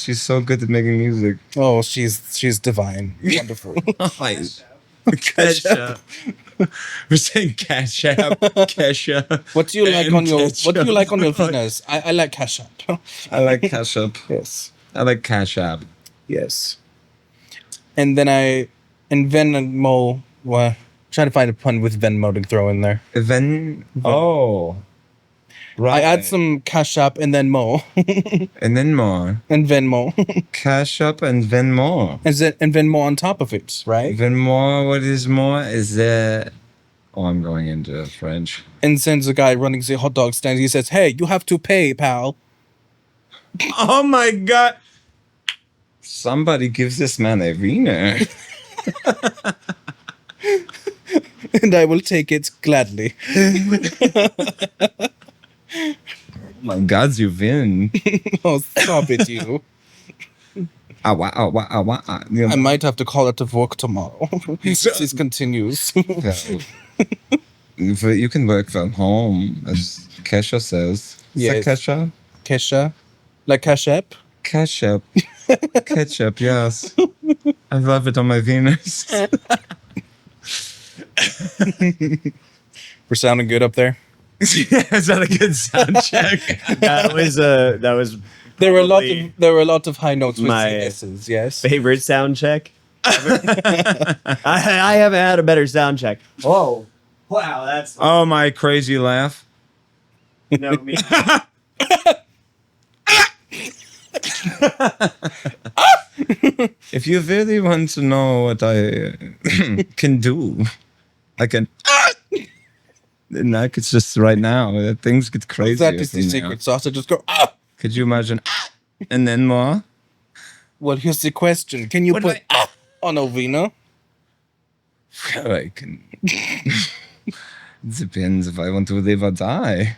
she's so good at making music. Oh, she's divine. Wonderful. Ketchup. We're saying ketchup. Ketchup. What do you like and on your ketchup. What do you like on your Venus? I like ketchup. I like ketchup. Yes. I like ketchup. Yes. And then Venmo. Well, trying to find a pun with Venmo to throw in there. Oh. Right. I add some Cash App and then Mo. And then more. And Venmo. Cash up and then more. and Venmo on top of it, right? Then more. What is more? Is that... Oh, I'm going into French. And sends a guy running the hot dog stand. He says, "Hey, you have to pay, pal." Oh my God. Somebody gives this man a wiener. And I will take it gladly. Oh my God, you win. Oh, stop it, you. Awa, awa, awa. You know? I might have to call it to work tomorrow. This continues. You can work from home, as Kesha says. Yes. Is that Kesha? Kesha? Like Cash App? Ketchup. Ketchup, yes. I love it on my Venus. We're sounding good up there. Is that a good sound check? That was There were a lot probably of high notes with my S's, yes. favorite sound check. I haven't had a better sound check. Oh, wow, that's Oh, my crazy laugh. no me. If you really want to know what I can do, I can. And I could just right now, things get crazy. That is the secret sauce. I just go, ah! Could you imagine? And then more? Well, here's the question. Can you What put do I- on a wiener? I can. Depends if I want to live or die.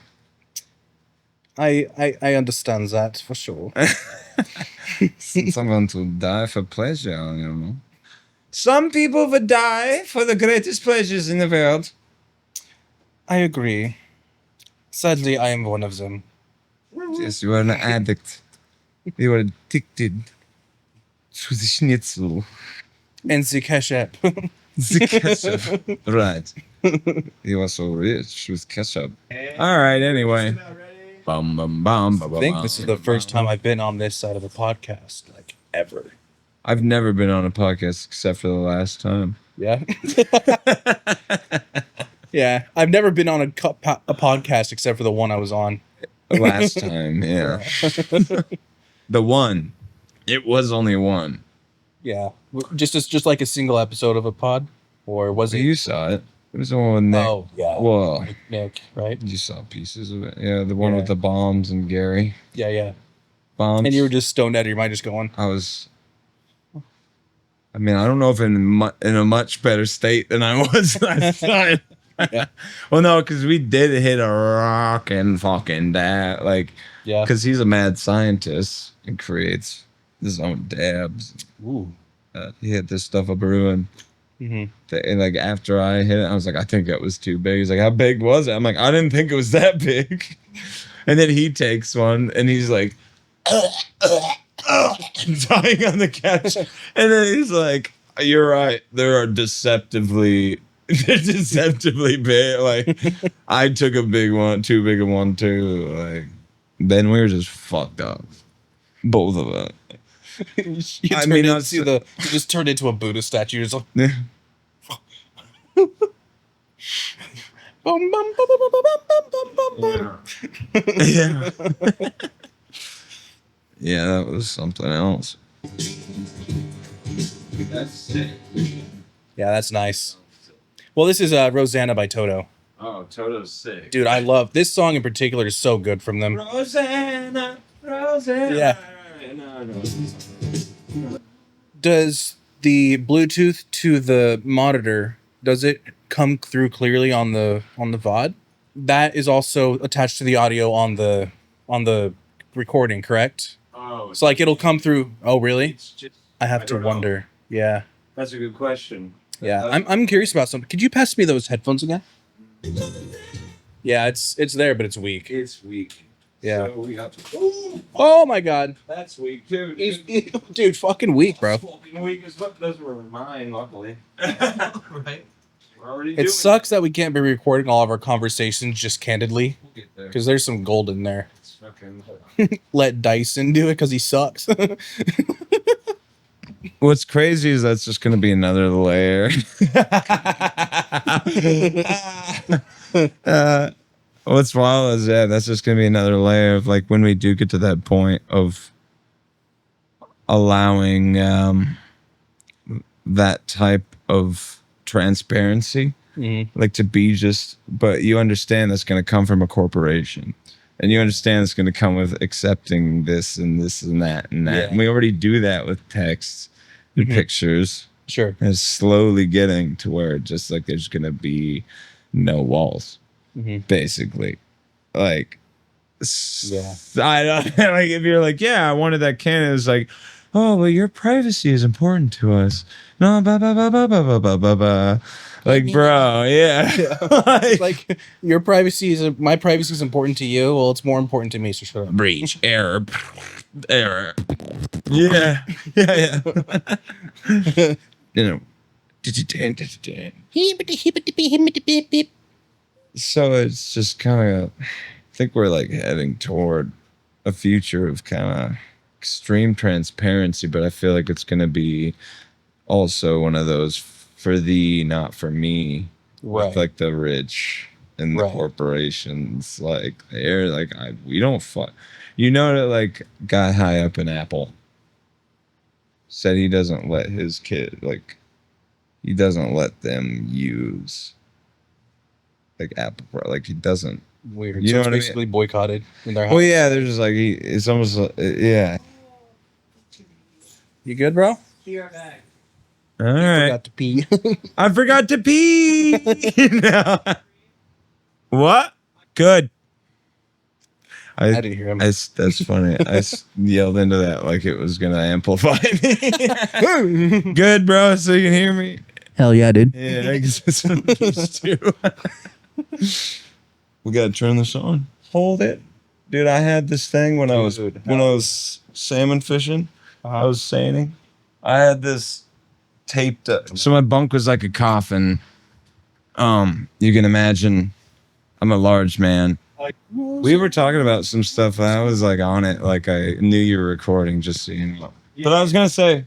I understand that for sure. Since I want to die for pleasure, you know. Some people would die for the greatest pleasures in the world. I agree. Sadly, I am one of them. Yes, you are an addict. You are addicted to the schnitzel. And the Cash App. The ketchup. Right. You are so rich with ketchup. All right, anyway. Bum, bum, bum, I think this is the first time I've been on this side of a podcast, like, ever. I've never been on a podcast except for the last time. Yeah? Yeah, I've never been on a podcast except for the one I was on. Last time, yeah. The one. It was only one. Yeah, just like a single episode of a pod, or was it? You saw it. It was the one with Nick. Oh yeah, Well, Nick, right? you saw pieces of it. Yeah, the one Yeah. with the bombs and Gary. Yeah. Bombs. And you were just stoned out of your mind, just going. I was. I mean, I don't know if in a much better state than I was last time. Yeah. Well, no, because we did hit a rockin' fucking dab. Like, Yeah. because he's a mad scientist and creates his own dabs. Ooh. He hit this stuff up brewing. Mm-hmm. And like after I hit it, I was like, I think it was too big. He's like, how big was it? I'm like, I didn't think it was that big. And then he takes one and he's like, dying on the couch. And then he's like, you're right. They're deceptively big. Like, I took a big one, too big of one too. Like, then we were just fucked up. Both of us. You just turned into a Buddha statue. You're just like, Yeah. bum, bum, bum, bum, bum, bum, bum, bum. Yeah. Yeah, that was something else. Yeah, that's nice. Well, this is Rosanna by Toto. Oh, Toto's sick. Dude, I love this song in particular. Is so good from them. Rosanna. Yeah. Does the Bluetooth to the monitor, does it come through clearly on the VOD? That is also attached to the audio on the recording, correct? Oh, So like it'll come through. Oh, really? it's just, I have to don't know. wonder. Yeah. That's a good question. Yeah. I'm curious about something. Could you pass me those headphones again? Yeah, it's there, but it's weak. It's weak. Yeah. So we got. Oh my god. That's weak too. Dude, fucking weak, bro. Fucking weak as fuck. Those were mine, luckily. Right. We're already It doing sucks that we can't be recording all of our conversations just candidly, We'll get there. because there's some gold in there. It's fucking. Let Dyson do it because he sucks. What's crazy is that's just gonna be another layer. What's wild is that's just gonna be another layer of like when we do get to that point of allowing that type of transparency, like to be just. But you understand that's gonna come from a corporation. And you understand it's going to come with accepting this and this and that and that. Yeah. And we already do that with texts and pictures. Sure. And it's slowly getting to where just like there's going to be no walls, basically. Like, Yeah. I don't like if you're like, yeah, I wanted that cannon. It's like, oh, well, your privacy is important to us. No, blah, blah, blah, blah, blah, blah, blah, blah, blah. Like, bro, yeah. Like your privacy is my privacy is important to you. Well, it's more important to me. So shut up. Breach, error. Yeah. Yeah. You know. So it's just kind of, I think we're like heading toward a future of kind of extreme transparency, but I feel like it's going to be also one of those for thee, not for me, Right. with like the rich and the Right. corporations. Like they're like, we don't fuck. You know that like guy high up in Apple said he doesn't let his kid he doesn't let them use like Apple Pro. Like he doesn't. Weird. You So know it's what I mean? basically boycotted in their house. Well, yeah, they're just like it's almost yeah. You good, bro? Be right back. All right. Forgot to pee. I forgot to pee. No. What? Good. I didn't hear him. That's funny. Yelled into that like it was gonna amplify me. Good, bro. So you can hear me. Hell yeah, dude. Yeah, I guess that's what I'm used to. We gotta turn this on. Hold it, dude. I had this thing when I was salmon fishing. I was seining. I had this taped up. So my bunk was like a coffin. You can imagine. I'm a large man. We were talking about some stuff. I was like on it, like I knew you were recording, just so you know. But I was gonna say,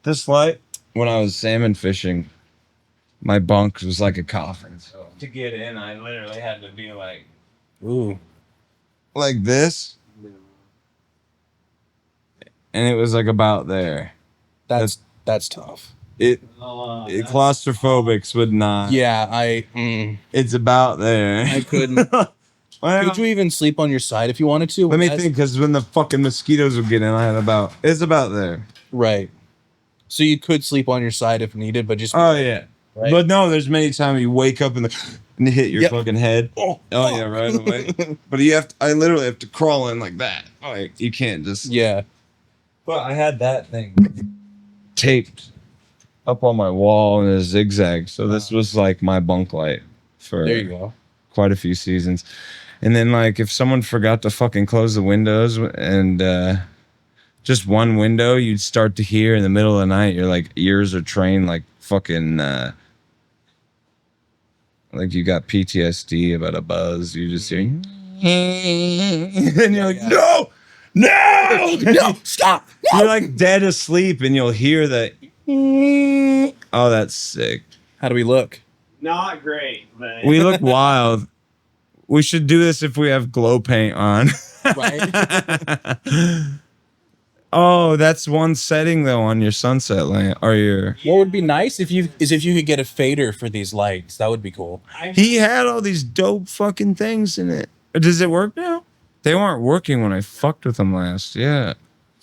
this light. When I was salmon fishing, my bunk was like a coffin. So to get in, I literally had to be like this, and it was like about there. That's tough. It claustrophobics would not. Yeah, It's about there. I couldn't. Well, Could you even sleep on your side if you wanted to? let me think, because when the fucking mosquitoes would get in, it's about there. Right. So you could sleep on your side if needed, but just Oh yeah, Right. but no, there's many times you wake up and hit your Yep. fucking head. Oh yeah, right away. But I literally have to crawl in like that. Like you can't just. yeah. But I had that thing taped up on my wall in a zigzag, so this was like my bunk light for There you go. quite a few seasons. And then like if someone forgot to fucking close the windows and just one window, you'd start to hear in the middle of the night, your like ears are trained like fucking like you got PTSD about a buzz. You just hear and you're like, no, Stop. you're like dead asleep and you'll hear that. Oh, that's sick. How do we look? Not great, but We look wild. We should do this if we have glow paint on. Right. Oh, that's one setting though on your sunset lamp or your. What would be nice if you could get a fader for these lights. That would be cool. He had all these dope fucking things in it. Does it work now? They weren't working when I fucked with them last. Yeah.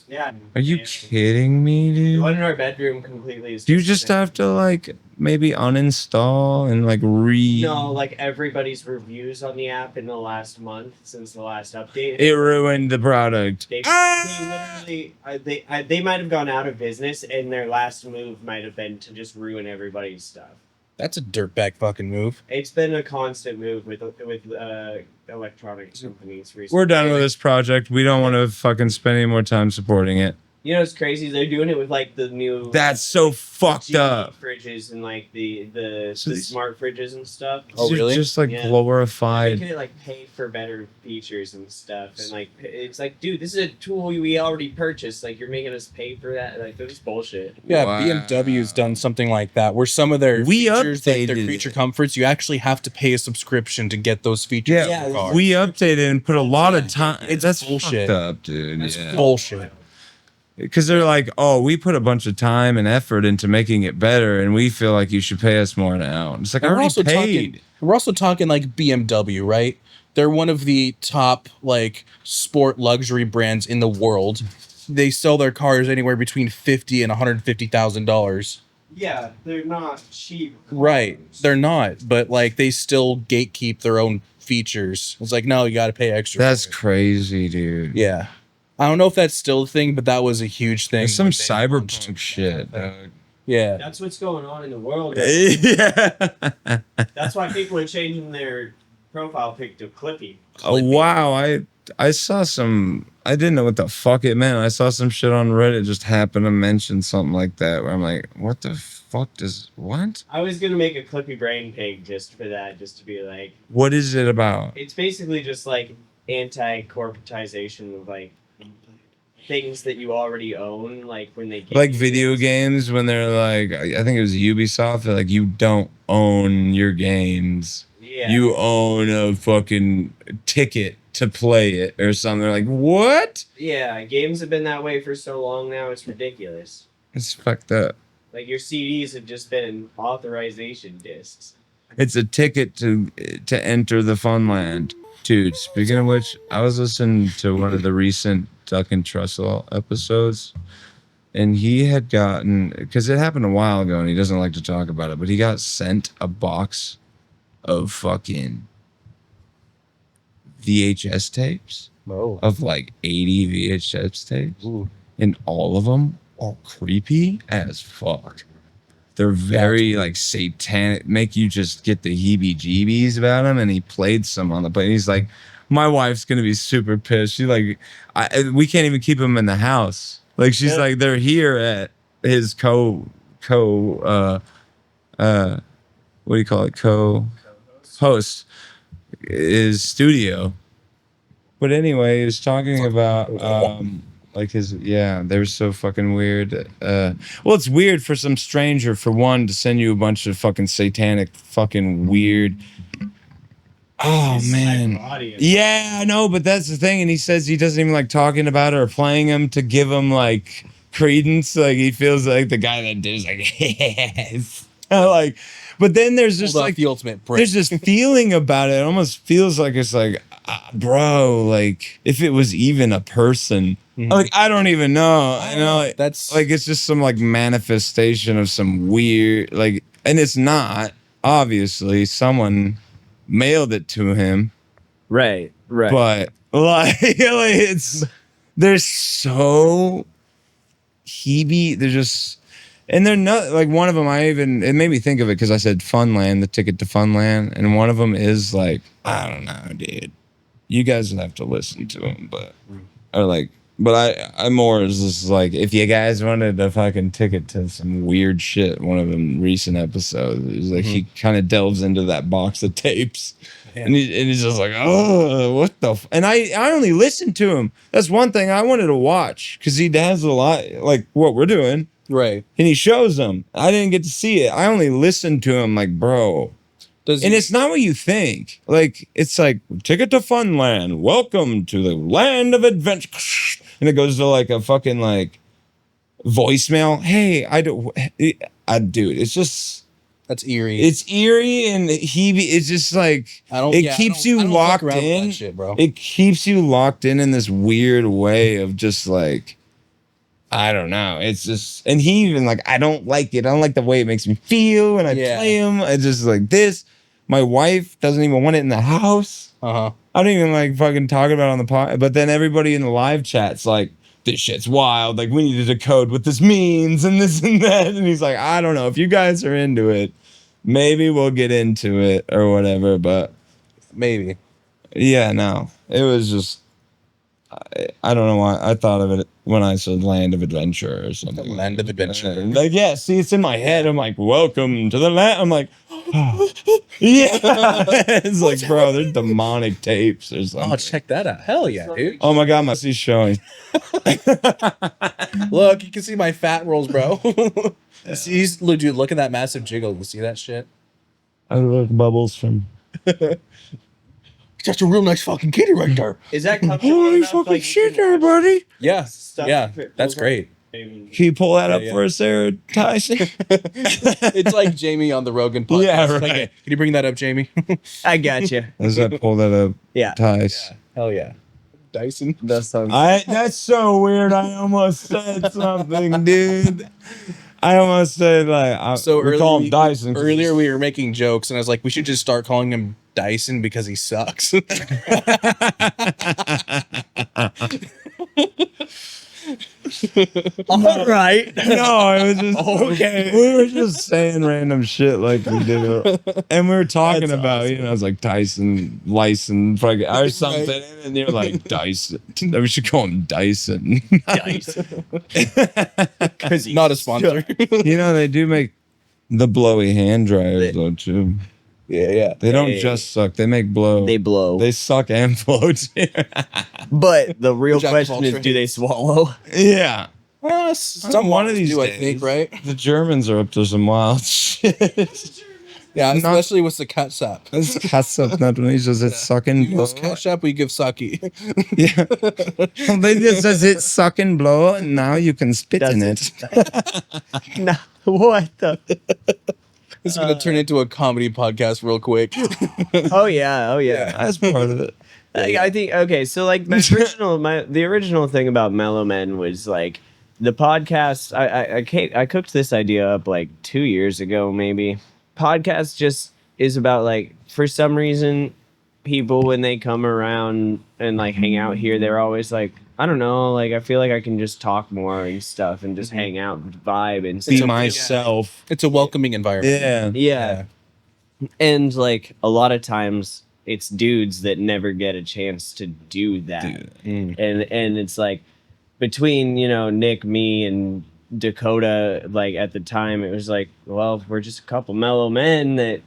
yeah. Are you kidding me, The one dude? in our bedroom completely is. Do you just have to like maybe uninstall and like No, like everybody's reviews on the app in the last month since the last update. It ruined the product. They literally they might have gone out of business, and their last move might have been to just ruin everybody's stuff. That's a dirtbag fucking move. It's been a constant move with electronics companies recently. We're done with this project. We don't want to fucking spend any more time supporting it. You know what's crazy? They're doing it with like the new. That's so fucked up. Fridges and like the So these- smart fridges and stuff. Oh, really? Just like Yeah. glorified. Making it like pay for better features and stuff, and like it's like, dude, this is a tool we already purchased. Like you're making us pay for that. Like that's bullshit. Yeah, Wow. BMW's done something like that, where some of their We features, like their updated creature it. comforts, you actually have to pay a subscription to get those features. Yeah, in the car. we updated and put a lot of time. It's That's bullshit. fucked up, dude. That's Yeah. bullshit. Because they're like, oh, we put a bunch of time and effort into making it better, and we feel like you should pay us more now. It's like, I And already paid. we're also talking like BMW, right? They're one of the top like sport luxury brands in the world. They sell their cars anywhere between $50,000 and $150,000. Yeah, they're not cheap. Right. They're not, but like they still gatekeep their own features. It's like, no, you got to pay extra. That's for it. crazy, dude. Yeah. I don't know if that's still a thing, but that was a huge thing. There's some when they launched cyberpunk it. shit, dog. Yeah. That's what's going on in the world. Yeah. That's why people are changing their profile pic to Clippy. Oh wow, I saw some. I didn't know what the fuck it meant. I saw some shit on Reddit just happened to mention something like that. Where I'm like, what the fuck does what? I was gonna make a Clippy brain pig just for that, just to be like, What is it about? it's basically just like anti-corporatization of like things that you already own, like when they give Like you video things. games when they're like, I think it was Ubisoft. They're like, you don't own your games. Yeah. You own a fucking ticket to play it or something. They're like, what? Yeah, games have been that way for so long now. It's ridiculous. It's fucked up. Like your CDs have just been authorization discs. It's a ticket to enter the Funland. Dude, speaking of which, I was listening to one of the recent Duck and Trussell episodes, and he had gotten, because it happened a while ago and he doesn't like to talk about it, but he got sent a box of fucking VHS tapes Oh. of like 80 VHS tapes, Ooh. and all of them are creepy as fuck. They're very like satanic, make you just get the heebie-jeebies about them. And he played some on the plane. He's like, my wife's gonna be super pissed. She like, we can't even keep them in the house. Like she's Yeah. like, they're here at his what do you call it? Co-host his studio. But anyway, he was talking about like his, yeah, they were so fucking weird. Well, it's weird for some stranger, for one, to send you a bunch of fucking satanic fucking weird. Oh It's man. like audience. Yeah, I know, but that's the thing. And he says he doesn't even like talking about it or playing them to give him like credence. Like he feels like the guy that did is like, yes. Like, but then there's just Pulled off like the ultimate break. there's this feeling about it. It almost feels like it's like, bro, like if it was even a person, Mhm. like I don't even know. You know, like, That's like it's just some like manifestation of some weird like, and it's not obviously someone mailed it to him, Right. Right. but like it's they're so heebie. They're just. And they're not like one of them. It made me think of it because I said Funland, the ticket to Funland, and one of them is like, I don't know, dude. You guys would have to listen to them, but I more is just like, if you guys wanted a fucking ticket to some weird shit, one of them recent episodes is like he kind of delves into that box of tapes, Yeah. and he's just like, oh, what the? And I only listened to him. That's one thing I wanted to watch because he has a lot like what we're doing. right. And he shows them. I didn't get to see it. I only listened to him like, bro. Does And it's not what you think. Like, it's like, ticket to Funland. Welcome to the land of adventure. And it goes to like a fucking like voicemail. Hey, dude, it's just, that's eerie. it's eerie and it's just like, it keeps you I don't fuck locked around with in. that shit, bro. It keeps you locked in this weird way of just like, I don't know. It's just, and he even like, I don't like it. I don't like the way it makes me feel when I play him. It's just like this. My wife doesn't even want it in the house. Uh-huh. I don't even like fucking talking about it on the pod. But then everybody in the live chat's like, this shit's wild. Like, we need to decode what this means and this and that. And he's like, I don't know. If you guys are into it, maybe we'll get into it or whatever. But Maybe. Yeah, no, it was just. I don't know why I thought of it when I said Land of Adventure or something. Land of Adventure. Like, yeah, see, it's in my head. I'm like, welcome to the land. I'm like, yeah. It's like, bro, they're demonic tapes or something. Oh, check that out. Hell yeah, dude. Oh my God, my he's showing. Look, you can see my fat rolls, bro. See, dude, look at that massive jiggle. You see that shit? I look bubbles from. That's a real nice fucking kitty right there. Is that comfortable Holy enough, fucking like, shit there, buddy. Yeah, Stuff yeah, if it that's pulls up? great. Can you pull that up Yeah, for us there, Tyson? It's like Jamie on the Rogan podcast. Yeah, Like, right. can you bring that up, Jamie? I got you. Does that pull that up, Yeah. Tice? Hell yeah. Dyson. That's That's so weird. I almost said something, dude. I almost said like So we call him Dyson. 'cause earlier we were making jokes, and I was like, we should just start calling him Dyson because he sucks. all right. No, it was just Okay. We were just saying random shit like we did, and we were talking That's about awesome. you know, I was like Tyson, Lyson, fucking or something, and you're like Dyson. We should call him Dyson. Not a sponsor. You know they do make the blowy hand dryers though too. Yeah. They don't Hey. just suck; they make blow. They blow. They suck and blow too. But the real Jack of question all is, do they trades. swallow? Yeah. Some one of these do, I days. think, right? The Germans are up to some wild shit. Yeah, Not- especially with the ketchup. It's ketchup, not only does it sucking You blow. use ketchup, we give saki. Yeah. They just says it suck and blow, and now you can spit in it. No, what the? It's gonna turn into a comedy podcast real quick. Oh yeah, That's part of it. I think okay. So like the original thing about Mellow Men was like the podcast. I cooked this idea up like 2 years ago, maybe. Podcast just is about like for some reason people when they come around and like hang out here, they're always like, I don't know, like I feel like I can just talk more and stuff and just hang out and vibe and Be stuff. myself. It's a welcoming environment. Yeah. Yeah. And like a lot of times it's dudes that never get a chance to do that. And it's like between, you know, Nick, me and Dakota, like at the time it was like, well, we're just a couple mellow men that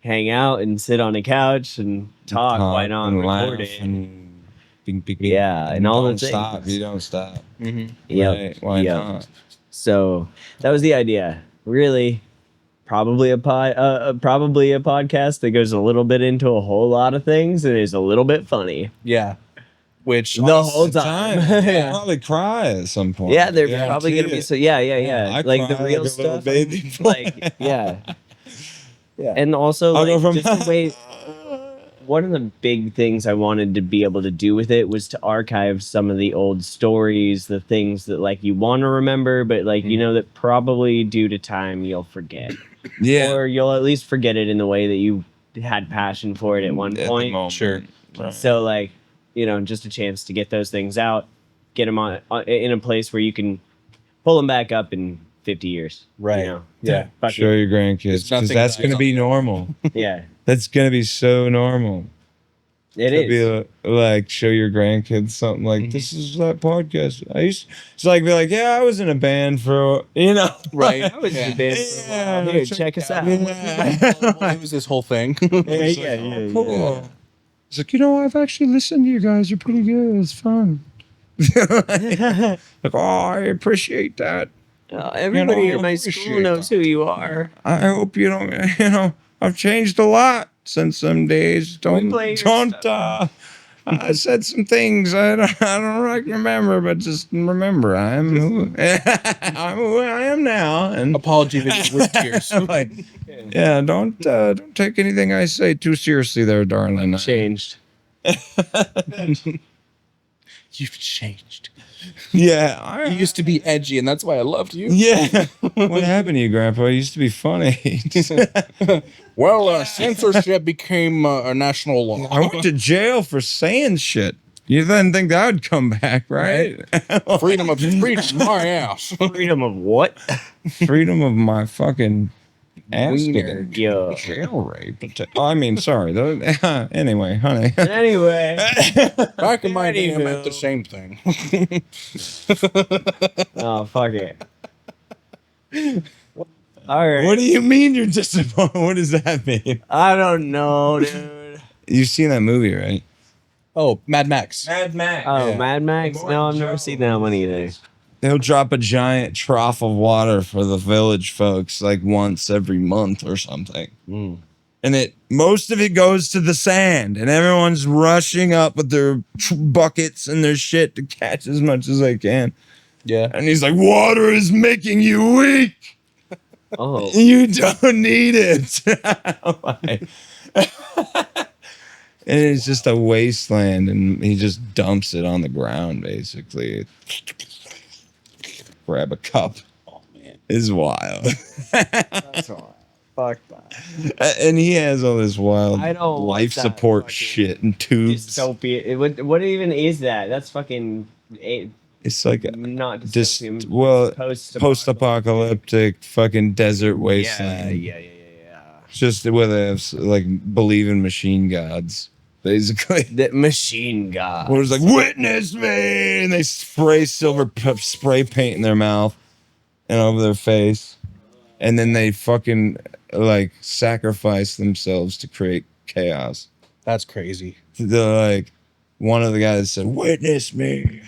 hang out and sit on a couch and talk. Why not and record laugh it? and bing, bing, Yeah, and all the don't stop. things. You don't stop. Yep. Right? Why Yep. not? So that was the idea. Really, probably a podcast that goes a little bit into a whole lot of things and is a little bit funny Yeah. Which the whole time. I'll probably cry at some point. Yeah, they're Guarantee probably gonna be it. so. Yeah. I Like the cry real like a little stuff. baby. Like yeah. Yeah. And also I'll go like from just the way. One of the big things I wanted to be able to do with it was to archive some of the old stories, the things that like you want to remember, but like you know that probably due to time you'll forget, Yeah. or you'll at least forget it in the way that you had passion for it at one At the point. moment. Sure. Right. So like, you know, just a chance to get those things out, get them on in a place where you can pull them back up in 50 years. Right. You know? Yeah. Fuck Show it. your grandkids There's because nothing that's that- going to be normal. Yeah, That's going to be so normal. it To is. be like show your grandkids something like this is that podcast. I used to like be like, yeah, I was in a band for Right. I was in a band for a while. Yeah, Here, check us out. It was this whole thing. It's Yeah, like, yeah, oh, cool. It's like, I've actually listened to you guys. You're pretty good. It's fun. Like, oh, I appreciate that. Everybody You know, in my I school appreciate knows who you are. I hope you don't. I've changed a lot since some days. Don't. play your I said some things I don't like remember, but just remember I'm who I am now. And Apology videos with tears. like, yeah, don't take anything I say too seriously, there, darling. Changed. You've changed. Yeah, You used to be edgy, and that's why I loved you. yeah. What happened to you, Grandpa? You used to be funny. Well, censorship became a national law. I went to jail for saying shit. You didn't think that would come back, right? Freedom of speech, my ass. Freedom of what? Freedom of my fucking Wiener. Yo. Jail rape. Oh, I mean, sorry. Anyway, honey. Anyway. Back in my day, I Anywho. meant the same thing. Oh, fuck it. All right. What do you mean you're disappointed? What does that mean? I don't know, dude. You've seen that movie, right? Oh, Mad Max. Mad Max. Oh, Yeah. Mad Max? No, I've never seen that one either. They'll drop a giant trough of water for the village folks like once every month or something. Mm. And most of it goes to the sand, and everyone's rushing up with their buckets and their shit to catch as much as they can. Yeah. And he's like, water is making you weak. Oh. You don't need it. And it's just a wasteland, and he just dumps it on the ground, basically. Grab a cup. Oh man. It's wild. That's all. Fuck that. And he has all this wild I don't want life that support fucking shit and tubes. Dystopia. What even is that? That's fucking It's like not dystopian. post-apocalyptic fucking desert wasteland. Yeah. It's just where they have like believe in machine gods, basically. The machine god. Where it's like, witness me, and they spray spray paint in their mouth and over their face, and then they fucking like sacrifice themselves to create chaos. That's crazy. They're like, one of the guys said, witness me.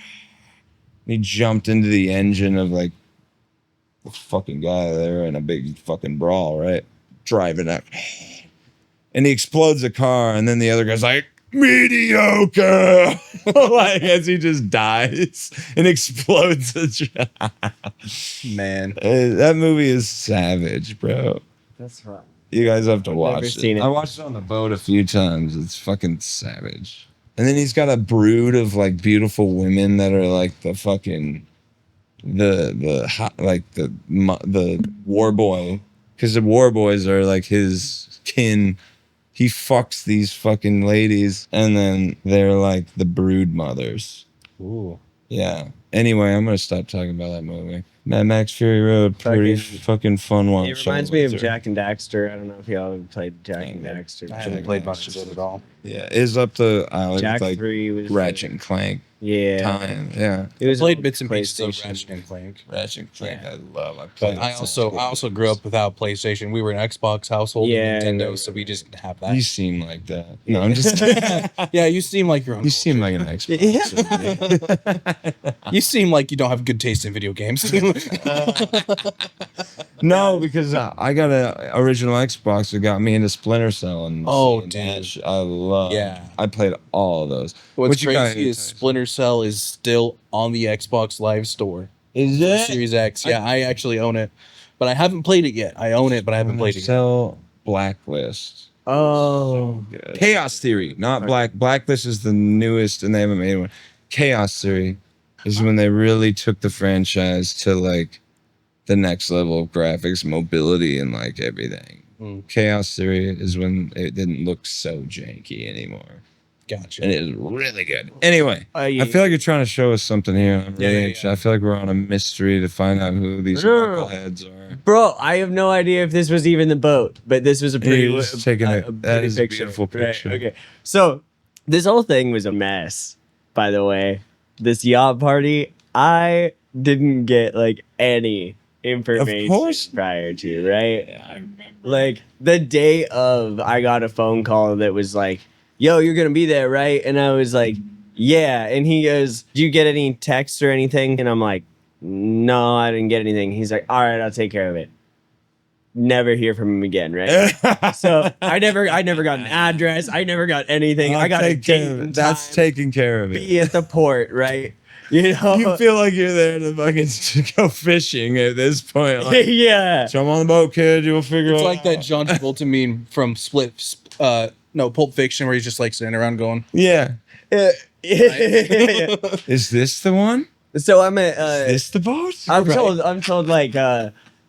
He jumped into the engine of like the fucking guy there in a big fucking brawl, right? Driving up. And he explodes the car, and then the other guy's like, mediocre. Like, as he just dies and explodes the truck. Man. That movie is savage, bro. That's right. You guys have to I've watch never it. seen it. I watched it on the boat a few times. It's fucking savage. And then he's got a brood of like beautiful women that are like the fucking the war boy, because the war boys are like his kin. He fucks these fucking ladies, and then they're like the brood mothers. Ooh. Yeah. Anyway, I'm gonna stop talking about that movie. Mad Max Fury Road, pretty fucking fun one. It reminds me of Jack and Daxter. I don't know if y'all have played Jack and Daxter. I haven't played much of it at all. Yeah, it's up to Jack like 3 was Ratchet and Clank Yeah. time. Yeah, It was Played on bits and pieces of PlayStation. Ratchet and Clank. Ratchet and Clank. Yeah. I love. I But played. I also grew up without PlayStation. We were an Xbox household, Yeah, and yeah. Nintendo, so we just didn't have that. You seem like that. No, I'm just kidding. Yeah, you seem like your own. You seem like an Xbox. You seem like you don't have good taste in video games. No, because I got an original Xbox that got me into Splinter Cell and Oh, and dude. that I love. Yeah. I played all of those. What's What you got crazy here, is Tyson? Splinter Cell is still on the Xbox Live Store. Is for Series X. Yeah, I actually own it, but I haven't played it yet. I own it, but I haven't played it yet. Cell Blacklist. Oh. Chaos Theory, not Blacklist is the newest, and they haven't made one. Chaos Theory is when they really took the franchise to like the next level of graphics, mobility, and like everything. Mm. Chaos Theory is when it didn't look so janky anymore, Gotcha. and it was really good. Anyway, Yeah. I feel like you're trying to show us something here. I'm really Yeah, anxious. yeah. I feel like we're on a mystery to find out who these No. knuckleheads are. Bro, I have no idea if this was even the boat, but this was a pretty. He's taking a- that pretty is a beautiful picture. Right, okay, so this whole thing was a mess. By the way, this yacht party, I didn't get like any information course. prior to, right? Like the day of, I got a phone call that was like, "Yo, you're gonna be there, right?" And I was like, "Yeah." And he goes, "Do you get any text or anything?" And I'm like, "No, I didn't get anything." He's like, "All right, I'll take care of it." Never hear from him again, right? So I never got an address. I never got anything. I got a date and That's time, taking care of it. be at the port, right? You know? You feel like you're there to fucking go fishing at this point. Like, Yeah. jump on the boat, kid. You'll figure It's it like out. that John Travolta meme from Pulp Fiction, where he's just like sitting around going, Yeah. Yeah. Is this the one? So I'm at Is this the boat? I'm told like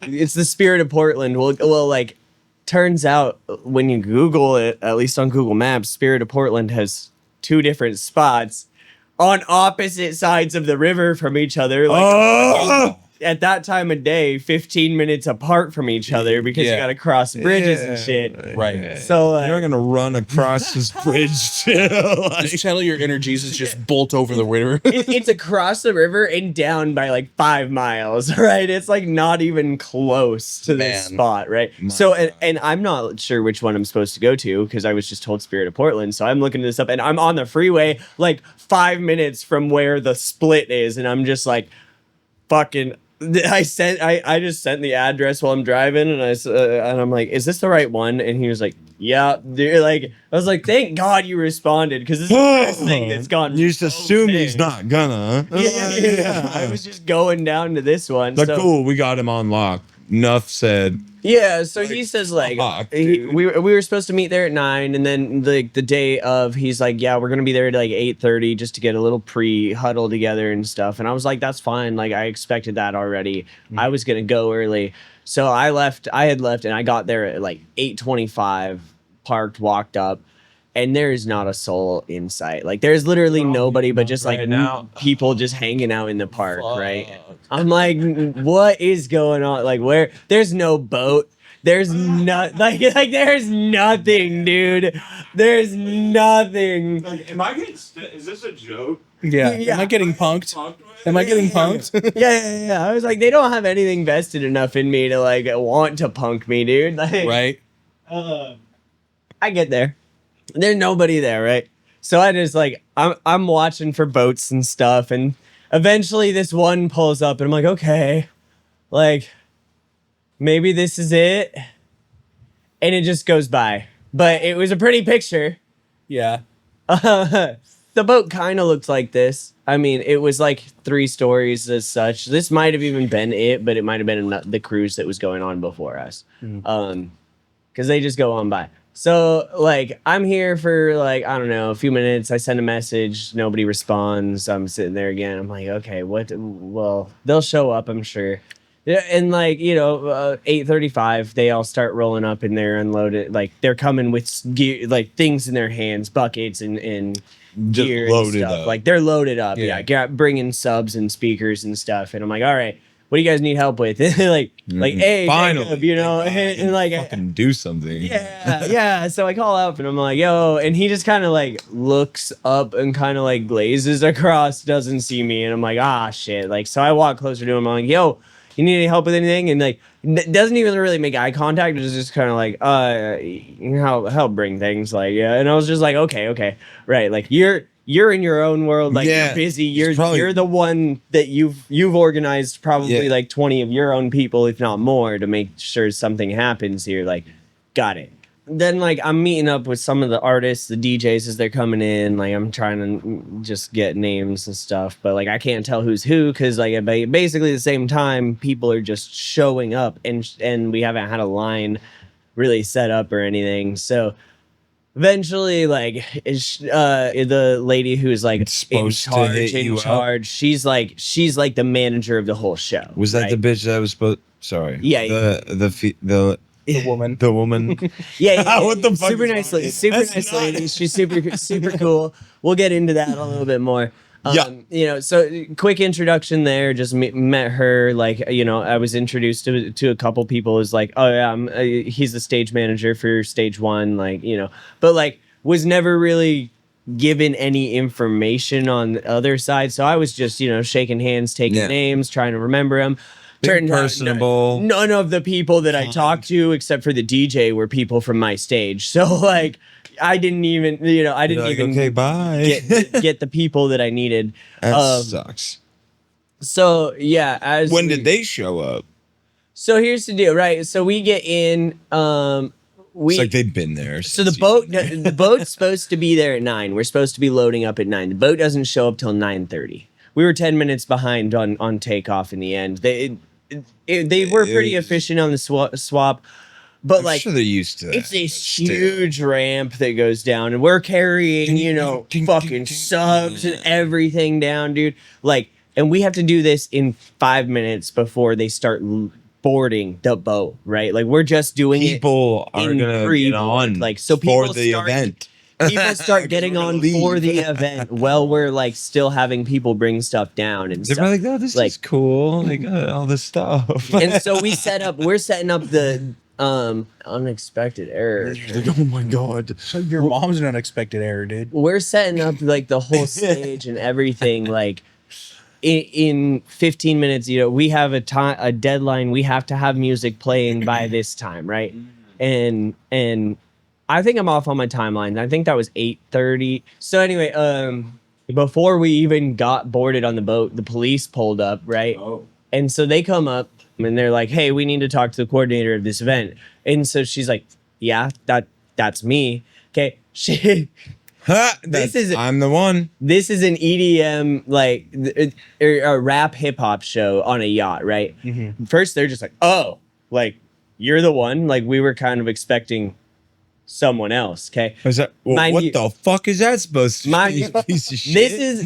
it's the Spirit of Portland. Well, like turns out when you Google it, at least on Google Maps, Spirit of Portland has two different spots on opposite sides of the river from each other. Like Oh! at that time of day, 15 minutes apart from each other because you Yeah. got to cross bridges and shit. Right. So You're not gonna run across this bridge. Just channel your inner Jesus, just bolt over the river. it's across the river and down by like 5 miles, right? It's like not even close to this Man. spot, right? So, and I'm not sure which one I'm supposed to go to because I was just told Spirit of Portland. So I'm looking this up and I'm on the freeway like 5 minutes from where the split is. And I'm just like, fucking. I just sent the address while I'm driving, and and I'm like, "Is this the right one?" And he was like, "Yeah." Dude, like, I was like, "Thank God you responded," because this is the first thing that's gone. You just assume he's not gonna. Yeah. I was just going down to this one. Like, So, cool, we got him on lock. Nuff said, yeah, so he says like fuck, we were supposed to meet there at 9, and then the day of he's like, yeah, we're gonna be there at like 8:30 just to get a little pre-huddle together and stuff. And I was like, that's fine. Like I expected that already. I was gonna go early, so I had left, and I got there at like 8:25, parked, walked up. And there is not a soul in sight. Like there's literally nobody but just like now. people just hanging out in the park, right? I'm like, what is going on? Like where? There's no boat. There's not like there's nothing, dude. There's nothing. Am I getting? Is this a joke? Yeah. Yeah. Am I getting punked? Am I getting punked? Yeah. I was like, they don't have anything vested enough in me to like want to punk me, dude. Like, Right. I get there. There's nobody there, right? So I just like I'm watching for boats and stuff, and eventually this one pulls up, and I'm like, okay, like maybe this is it, and it just goes by. But it was a pretty picture. Yeah. The boat kind of looked like this. I mean, it was like 3 stories as such. This might have even been it, but it might have been the cruise that was going on before us, because they just go on by. So, like, I'm here for, like, I don't know, a few minutes. I send a message. Nobody responds. I'm sitting there again. I'm like, okay, what? Well, they'll show up, I'm sure. Yeah, and, like, 8:35, they all start rolling up and they're unloaded. Like, they're coming with gear, like, things in their hands, buckets and Just gear and loaded stuff. up. Like, they're loaded up. Yeah. Yeah, bringing subs and speakers and stuff. And I'm like, all right. What do you guys need help with? like, hey, finally, Jacob, and like, fucking do something. yeah. So I call up and I'm like, yo, and he just kind of like looks up and kind of like glazes across, doesn't see me, and I'm like, ah, shit. Like, so I walk closer to him. I'm like, yo, you need any help with anything? And like, doesn't even really make eye contact. It's just kind of like, help bring things. Like, yeah. And I was just like, okay, right. Like, you're in your own world, like Yeah, you're busy. it's You're the one that you've organized probably Yeah. like 20 of your own people, if not more, to make sure something happens here. Like, got it. Then like I'm meeting up with some of the artists, the DJs as they're coming in. Like I'm trying to just get names and stuff, but like I can't tell who's who because like basically at the same time people are just showing up and we haven't had a line really set up or anything. So eventually, like, the lady who's like It's supposed to hit you in up? charge, she's like the manager of the whole show. Was that right? the bitch that was supposed? Sorry. Yeah. The woman. The woman. Yeah. What the fuck Super is nice, wrong? super That's nice not- lady. She's super cool. We'll get into that a little bit more. Yeah. So quick introduction there. Just met her. Like, I was introduced to a couple people. Is like, oh yeah, he's the stage manager for stage 1. Like, but like was never really given any information on the other side. So I was just, shaking hands, taking Yeah. names, trying to remember them. Being personable. None of the people that I talked to, except for the DJ, were people from my stage. So like, I didn't even, I didn't You're like, even okay, bye. get the people that I needed. That sucks. So yeah, When did they show up? So here's the deal, right? So we get in. It's like they've been there. So the boat's supposed to be there at 9. We're supposed to be loading up at 9. The boat doesn't show up till 9:30. We were 10 minutes behind on takeoff in the end. They were pretty efficient on the swap, but I'm like sure they're used to that. it's this huge ramp that goes down, and we're carrying fucking subs and everything down, dude. Like, and we have to do this in 5 minutes before they start boarding the boat, right? Like we're just doing People it are in gonna get pre-board. on Like, so for people the start- event. people start getting on for the event while we're like still having people bring stuff down and They're stuff. like, oh, this Like- is cool. They got all this stuff. And so we're setting up the unexpected error. Like, oh my god. Your mom's an unexpected error, dude. We're setting up like the whole stage and everything like in 15 minutes, you know, we have a deadline. We have to have music playing by this time, right? And I think I'm off on my timeline. I think that was 8:30. So anyway, before we even got boarded on the boat, the police pulled up, right? Oh. And so they come up and they're like, "Hey, we need to talk to the coordinator of this event." And so she's like, "Yeah, that's me." Okay, I'm the one. this is an EDM like a rap hip hop show on a yacht, right? Mm-hmm. First, they're just like, "Oh, like you're the one." Like we were kind of expecting someone else. Okay, Is that, well, Mind what you- the fuck is that supposed to Mind be? you- Piece of shit.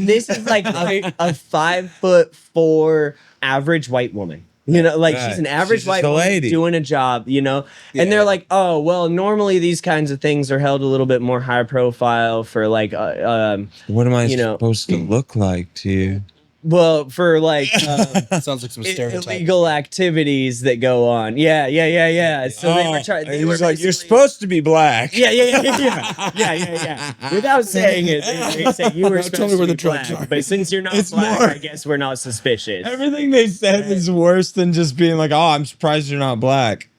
this is like a 5'4" average white woman. You know, like Right. she's an average She's white just a woman lady. doing a job, you know? And they're Yeah. like, "Oh, well, normally these kinds of things are held a little bit more high profile for like What am I you know- supposed to look like to you? well, for like Sounds like some stereotype. illegal activities that go on." Yeah. So they were trying. He was like, "You're supposed to be black." Yeah. Without saying it, they say you were Now supposed tell me where to the be drugs black, are. but since you're not It's black, more- I guess we're not suspicious. Everything they said is worse than just being like, "Oh, I'm surprised you're not black."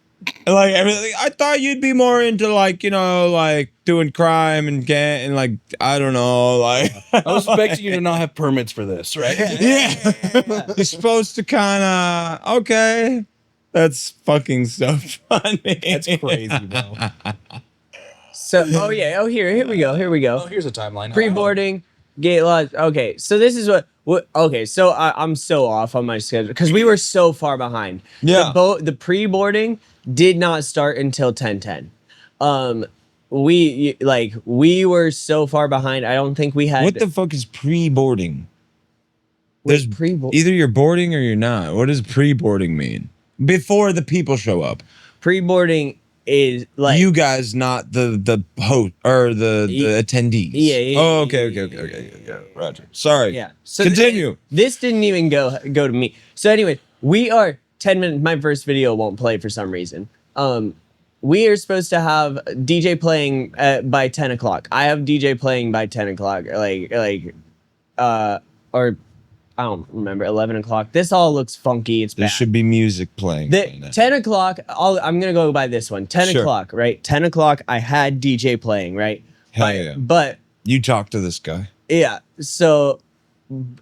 Like everything, I thought you'd be more into like, you know, like doing crime and and like, I don't know, like I was expecting you to not have permits for this, right? yeah. You're supposed to kind of okay. That's fucking so funny. That's crazy, bro. So, here we go. Oh, here's a timeline. Pre-boarding, gate lodge. Okay, so this is what. Okay, so I'm so off on my schedule because we were so far behind. Yeah. The pre-boarding did not start until 10:10. We were so far behind. I don't think we had. What the fuck is pre-boarding? There's pre-board? either you're boarding or you're not. What does pre-boarding mean? Before the people show up. Pre-boarding is like You guys, not the host or the attendees. Yeah. Oh, okay. Roger. Sorry. Yeah. So Continue. This didn't even go to me. So anyway, we are 10 minutes. My first video won't play for some reason. We are supposed to have DJ playing by 10 o'clock. I have DJ playing by 10 o'clock. Or I don't remember, 11 o'clock. This all looks funky. It's There bad. should be music playing. right now. 10 o'clock, I'm going to go by this one. 10 Sure. o'clock, right? 10 o'clock, I had DJ playing, right? Hell yeah. But You talk to this guy. yeah, so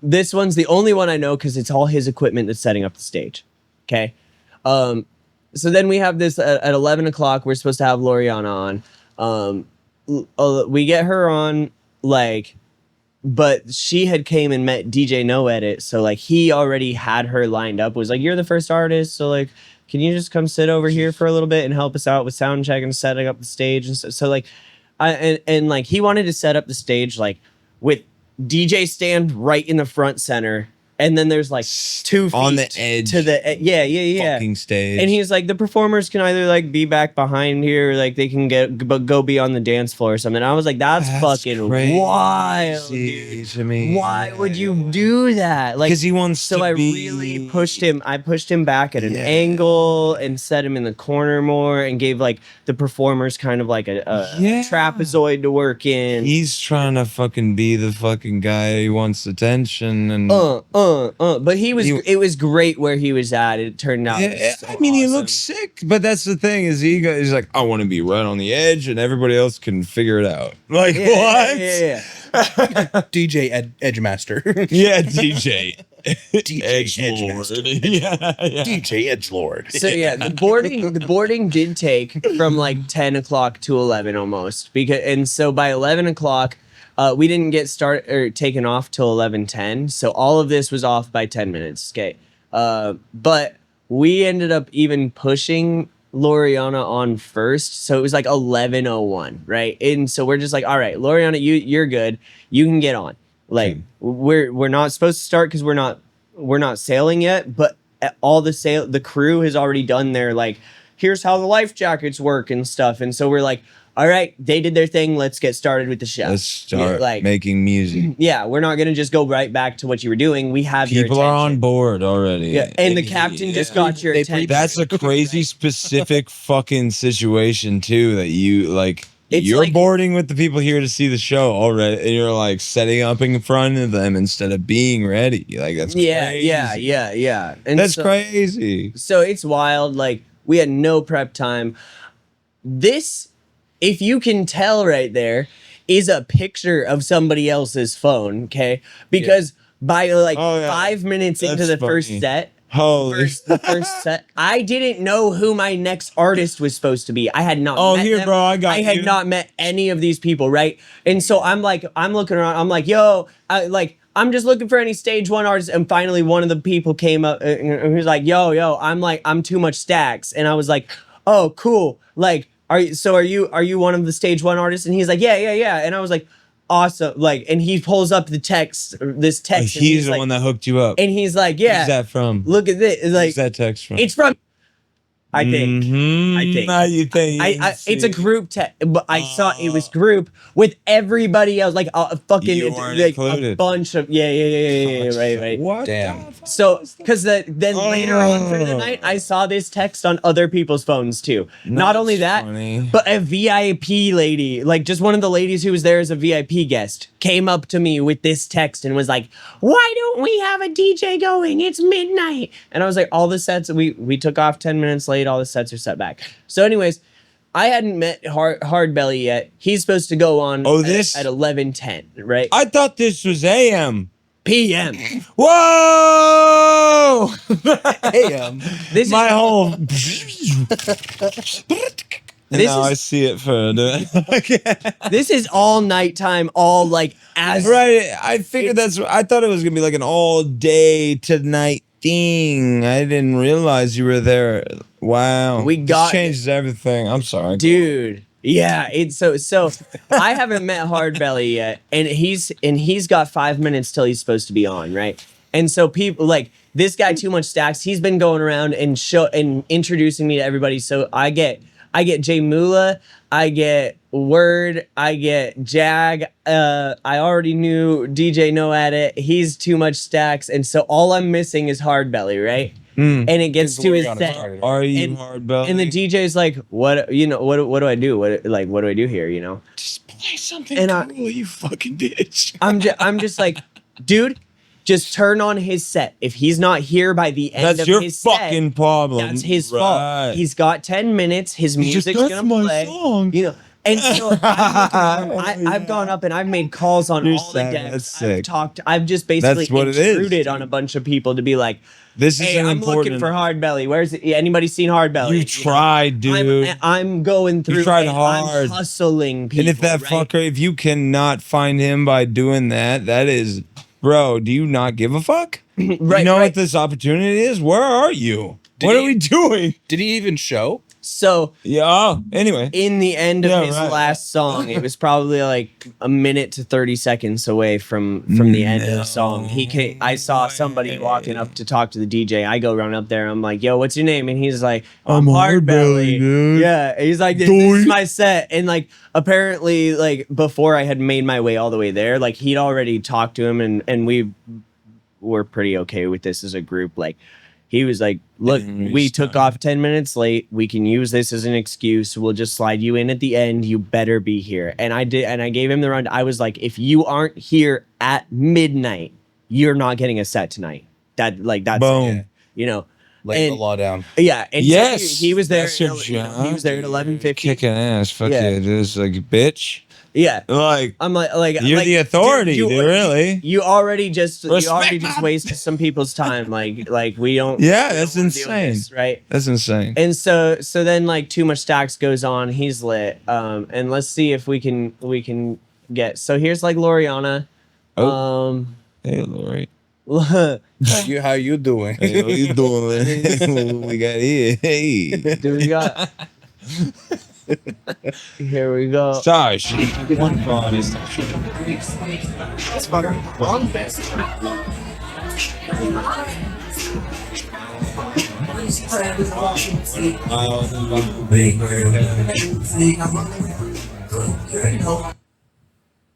this one's the only one I know because it's all his equipment that's setting up the stage. Okay. So then we have this at 11 o'clock. We're supposed to have Loriana on. We get her on, like, but she had came and met DJ No Edit. So, like, he already had her lined up, was like, "You're the first artist. So, like, can you just come sit over here for a little bit and help us out with sound check and setting up the stage?" And so like, like, he wanted to set up the stage, like, with DJ stand right in the front center. And then there's like 2 feet On the edge to the yeah. Fucking stage. And he's like, the performers can either like be back behind here, or like they can go be on the dance floor or something. I was like, that's fucking crazy wild, dude. to me. Why would you do that? Like, Because he wants so to I be... really pushed him. I pushed him back at an Yeah. angle and set him in the corner more, and gave like the performers kind of like a Yeah. trapezoid to work in. He's trying to fucking be the fucking guy who wants attention and... But it was great where he was at. It turned out. it was Yeah, so I mean, he awesome. looks sick, but that's the thing is he's like, I want to be right on the edge, and everybody else can figure it out. Like what? Yeah. DJ Edgemaster. Yeah, DJ. DJ Edgelord. Yeah. DJ Edgelord. So yeah, the boarding did take from like 10 o'clock to 11 almost, and so by 11 o'clock, we didn't get taken off till 11:10. So all of this was off by 10 minutes. Okay, but we ended up even pushing Loriana on first, so it was like 11:01, right? And so we're just like, all right, Loriana, you're good, you can get on. Like we're not supposed to start because we're not sailing yet, but all the crew has already done their like, here's how the life jackets work and stuff, and so we're like, all right, they did their thing. Let's get started with the show. Let's start like making music. yeah, we're not gonna just go right back to what you were doing. We have your People are on attention. board already. Yeah, and the captain just got your They attention. That's a crazy specific fucking situation too. That you like. It's You're like- boarding with the people here to see the show already, and you're like setting up in front of them instead of being ready. Like that's crazy. yeah. And That's so, crazy. So it's wild. Like we had no prep time. This, if you can tell right there, is a picture of somebody else's phone. Okay, because by like Oh, yeah. 5 minutes into That's the first funny. set. Holy. The first set, I didn't know who my next artist was supposed to be. I had not. Oh, met here, them. bro, I got I had you. not met any of these people, right? And so I'm looking around. I'm like, yo, I'm just looking for any stage one artists. And finally, one of the people came up and he was like, yo. I'm too much stacks. And I was like, oh, cool. Like, are you one of the stage one artists? And he's like, yeah. And I was like, awesome. Like, and he pulls up this text. and He's the like, one that hooked you up. and he's like, yeah. Who's that from? Look at this. Like, Who's that text from? it's from. I think. Mhm. I think. Now you think. It's a group text, but I saw it was group with everybody else, like a fucking You weren't like a included. bunch of yeah, right. What? Damn. So, because then later on through the Oh. night, I saw this text on other people's phones too. Not only that, funny. but a VIP lady, like just one of the ladies who was there as a VIP guest, came up to me with this text and was like, "Why don't we have a DJ going? It's midnight." And I was like, "All the sets we took off 10 minutes late. All the sets are set back." So, anyways. I hadn't met Hard Belly yet. He's supposed to go on at 11:10, right? I thought this was AM. PM. Whoa! AM. This My is whole. This now I is- see it further. this is all nighttime, all like as Right. I figured I thought it was gonna be like an all day to night thing. I didn't realize you were there. Wow. We got- This changes everything. I'm sorry. dude. Yeah, it's so I haven't met Hard Belly yet, and he's got 5 minutes till he's supposed to be on, right? And so people like this guy Too Much Stacks, he's been going around and introducing me to everybody. So I get Jay Mula, I get Word, I get Jag. I already knew DJ No Edit. He's Too Much Stacks, and so all I'm missing is Hard Belly, right? And it gets to his set. Are you And- hard belly? And the DJ's like, what do I do? What do I do here? You know? Just play something And cool, you fucking bitch. I'm just like, dude, just turn on his set. If he's not here by the end That's of your his fucking set, problem. that's his Right. fault. He's got 10 minutes. His music's that's gonna my play. song. You know. And so I've gone up and I've made calls on You're all the sad. decks. That's I've sick. talked. I've just basically That's what it is, intruded dude. on a bunch of people to be like, This is hey, an I'm important. looking for Hard Belly. Where's it? Anybody seen Hard Belly? You tried, dude. I'm going through. tried and hard. I'm hustling people. And if that right? fucker, if you cannot find him by doing that, that is, bro, do you not give a fuck? right, You know right. what this opportunity is? Where are you? What are we doing? Did he even show? So Yeah. Oh, anyway. in the end of Yeah, his right. last song, it was probably like a minute to 30 seconds away from the end of the song. I saw somebody walking up to talk to the DJ. I go run up there. I'm like, yo, what's your name? And he's like, I'm Hard Belly. dude. Yeah. He's like, this is my set. And like, apparently, like before I had made my way all the way there, like he'd already talked to him and we were pretty okay with this as a group. Like, he was like, look, we took off 10 minutes late. We can use this as an excuse. We'll just slide you in at the end. You better be here. And I did. And I gave him the run. I was like, if you aren't here at midnight, you're not getting a set tonight. That's Boom. it, you know. Lay the And- law down. Yeah. And so Yes. he was there. That's your He was job, there at 11:50. Kicking ass. Fuck Yeah. yeah. Just like, bitch. Yeah. Like, I'm like you're like, the authority, dude, dude, really. You already just Respect, man. wasted some people's time. Like we don't. Yeah, we that's don't wanna deal with insane. this, right? That's insane. And so then like Too Much Stacks goes on, he's lit. And let's see if we can get. So here's like Loriana. Oh. Hey, Lori. How you doing? Hey, what you doing? We got here. Hey. Do we got? Here we go. Sorry, one phone is. That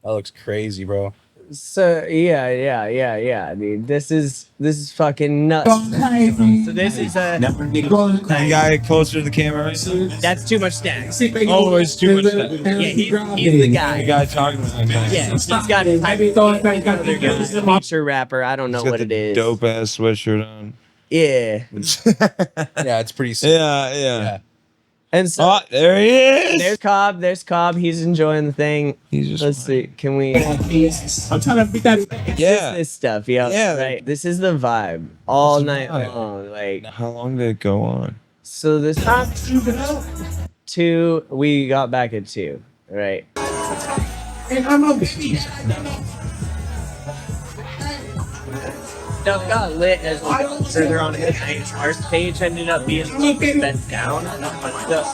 looks crazy, bro. So yeah, dude. This is fucking nuts. So this is a. You gotta get closer to the camera. That's too much snacks. Oh, it's too much. Yeah, he's the guy. The guy talking about that. Yeah, he's got a feature rapper. I don't know He's got what it the is. dope ass sweatshirt on. Yeah. Yeah, it's pretty sick. Yeah. And so Oh, there he is. there's Cobb. He's enjoying the thing. He's just. Let's see. Can we I'm trying to beat that. Yeah. this stuff? Yeah. Yeah. Right. This is the vibe all It's the night vibe. long. Like How long did it go on? so. This 2. We got back at 2. Right. And I'm a baby. Stuff got lit as we got further on his our stage ended up being bent down.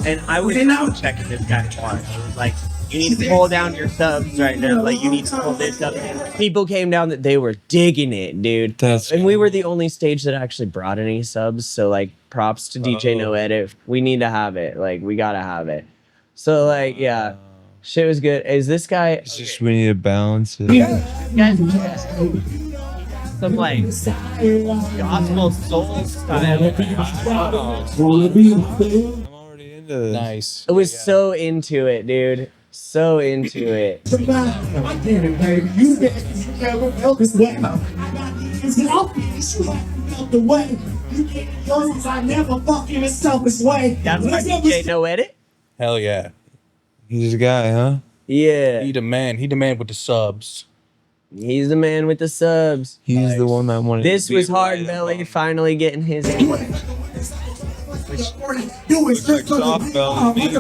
And I was checking this guy's watch. I was like, you need to pull down your subs right now. Like, you need to pull this up. People came down that they were digging it, dude. And we were the only stage that actually brought any subs. So, like, props to DJ No Edit. We need to have it. Like, we gotta have it. So, like, yeah. Shit was good. Is this guy... It's just we need to balance it. Some like gospel soul style. I'm already into this. Nice. I was so into it, dude. So into it. That's my DJ No Edit? Hell yeah. He's a guy, huh? Yeah. He demand with the subs. He's the man with the subs. He's the one that wanted. This to be was Hard right Belly above. finally getting his. Soft belly, big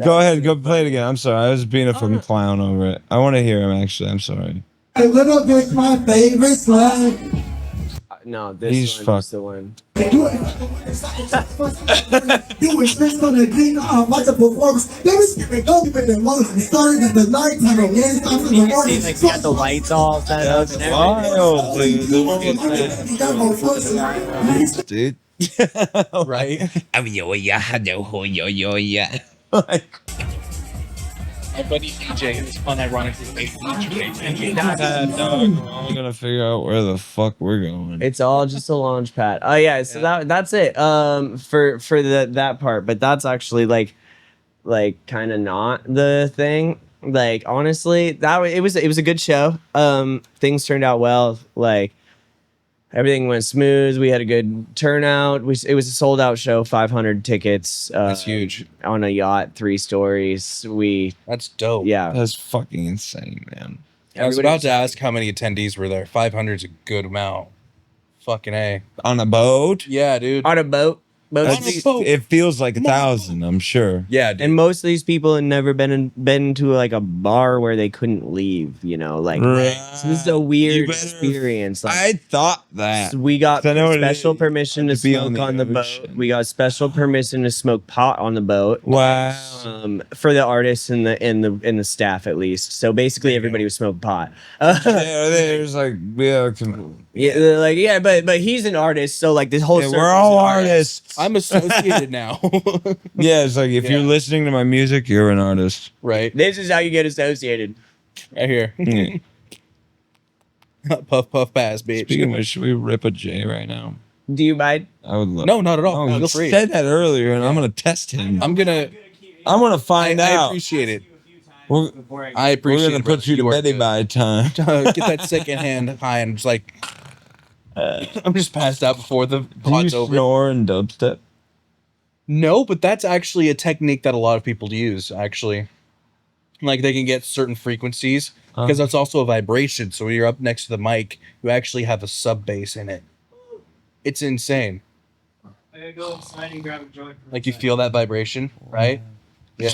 Go ahead, go play it again. I'm sorry, I was being a fucking clown over it. I want to hear him. Actually, I'm sorry. A little bit my favorite slide. No, this He's one's fucked. the one. You was just gonna think like a performance. Let me skip it, go with it. Once it started in the nighttime and then stopped in the morning. Like, we got the lights all set up and everything. Wild, dude. Right? Like, My buddy DJ is unironically I'm gonna figure out where the fuck we're going. It's all just a launch pad. Oh yeah, so that's it. For that part, but that's actually like kind of not the thing. Like honestly, it was a good show. Things turned out well. Like everything went smooth. We had a good turnout. It was a sold out show. 500 tickets. That's huge. On a yacht, 3 stories. That's dope. Yeah. That's fucking insane, man. I was about to ask how many attendees were there. 500 is a good amount. Fucking A. On a boat? Yeah, dude. On a boat. That's- it feels like 1,000, I'm sure. Yeah, dude. And most of these people had never been to like a bar where they couldn't leave, you know, like Right. so this is a weird You better- experience. Like, I thought that. we got 'Cause I know what it special is. permission to To be on smoke the on the boat. ocean. We got special permission to smoke pot on the boat. Wow. For the artists and the staff at least. So basically everybody was smoking pot. Yeah, there's like, yeah, Yeah, they're like yeah, but he's an artist, so like this whole yeah, circle's we're all an artist. artists. I'm associated now. Yeah, it's like if Yeah. you're listening to my music, you're an artist. Right. This is how you get associated. Right here. Yeah. Puff, puff, pass, bitch. Speaking of which, should we rip a J right now? Do you mind? I would love. No, not at all. Oh, Feel you free. said that earlier, and I'm gonna test him. I'm gonna Find I out. appreciate it. We're, I appreciate we're gonna it. put you to are bed good. by time. Get that second hand high and just like I'm just passed out before the Do you pod's over. snore and dubstep? No, but that's actually a technique that a lot of people use, actually. Like they can get certain frequencies because that's also a vibration. So when you're up next to the mic, you actually have a sub bass in it. It's insane. I gotta go inside and grab a joint. Like you feel that vibration, right? Yeah.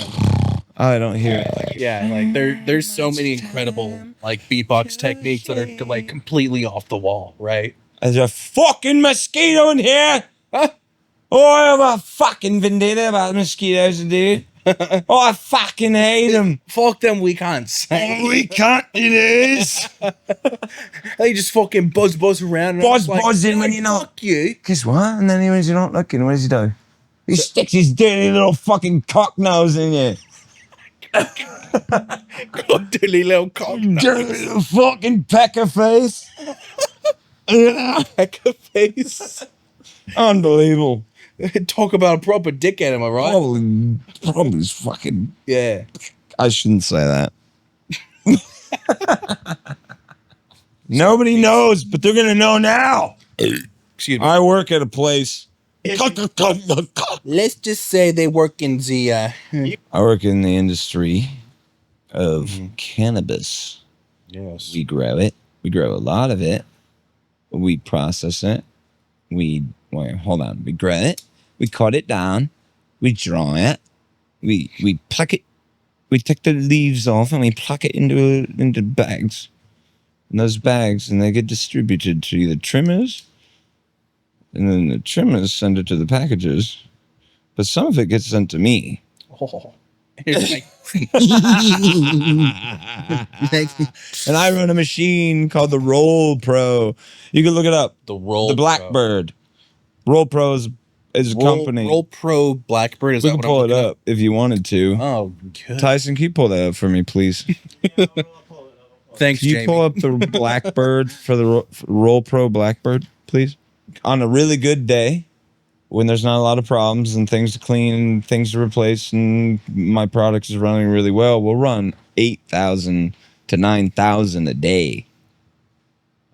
I don't hear it. Yeah, like there's so many incredible like beatbox techniques that are like completely off the wall, right? There's a fucking mosquito in here. Huh? Oh, I have a fucking vendetta about mosquitoes, dude. Oh, I fucking hate them. Fuck them, we can't say. We can't it is. They just fucking buzz around. And I'm just like, Buzzing when you're not. fuck you. Guess what? And then when you're not looking, what does he do? He sticks his dirty little fucking cock nose in you. God, dirty little cock. Dirty little fucking pecker face. Pecker face. Unbelievable. Talk about a proper dickhead, am I right? Probably fucking. Yeah. I shouldn't say that. Nobody knows, but they're gonna know now. Excuse me. I work at a place. Let's just say they work in the. I work in the industry of cannabis. Yes. We grow it. We grow a lot of it. We process it. We grow it. We cut it down. We dry it. We pluck it. We take the leaves off and we pluck it into bags. And those bags, and they get distributed to either trimmers, and then the trimmers send it to the packagers. But some of it gets sent to me. Oh. It's like, And I run a machine called the Roll Pro. You can look it up. the Roll The Blackbird. Roll Pro is a company. Roll Pro Blackbird. Is We that can what pull I'm it looking up if you wanted to. at? Oh, good. Tyson, can you pull that up for me, please? Thanks, Can you Jamie. pull up the Blackbird for the Roll Pro Blackbird, please? On a really good day, when there's not a lot of problems and things to clean and things to replace and my product is running really well, we'll run 8,000 to 9,000 a day.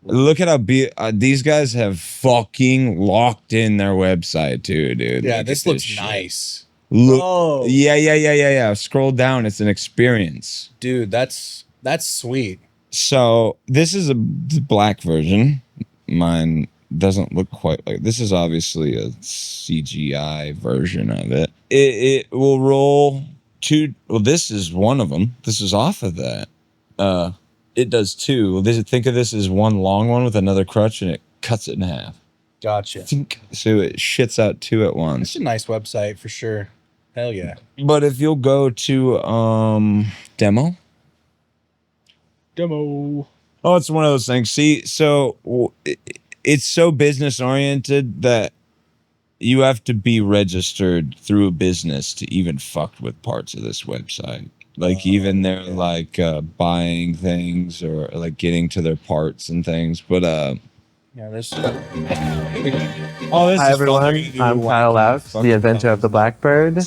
Look at how these guys have fucking locked in their website too, dude. Yeah, Look this at looks shit. nice. Look, Oh. yeah. Scroll down. It's an experience. Dude, that's sweet. So this is the black version. Mine doesn't look quite like this. Is obviously a CGI version of it. It will roll two. Well, this is one of them. This is off of that. It does two. Think of this as one long one with another crutch, and it cuts it in half. Gotcha. So it shits out two at once. It's a nice website for sure. Hell yeah. But if you'll go to demo. Oh, it's one of those things. See, so it's so business oriented that you have to be registered through a business to even fuck with parts of this website. Like even they're like buying things or like getting to their parts and things. But Yeah, this. oh, this Hi is everyone, fun. I'm Kyle Lauf, the inventor of the Blackbird.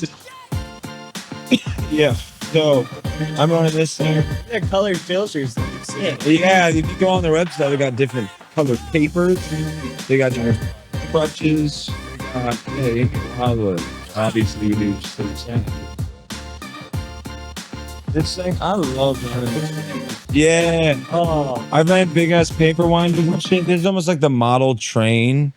Yeah. So I'm on this thing. They're colored filters. Yeah, if you go on their website, they got different colored papers. They got different crutches. Obviously, you do just this thing. I love it. Yeah. Oh. I ran big ass paper winders and shit. There's almost like the model train,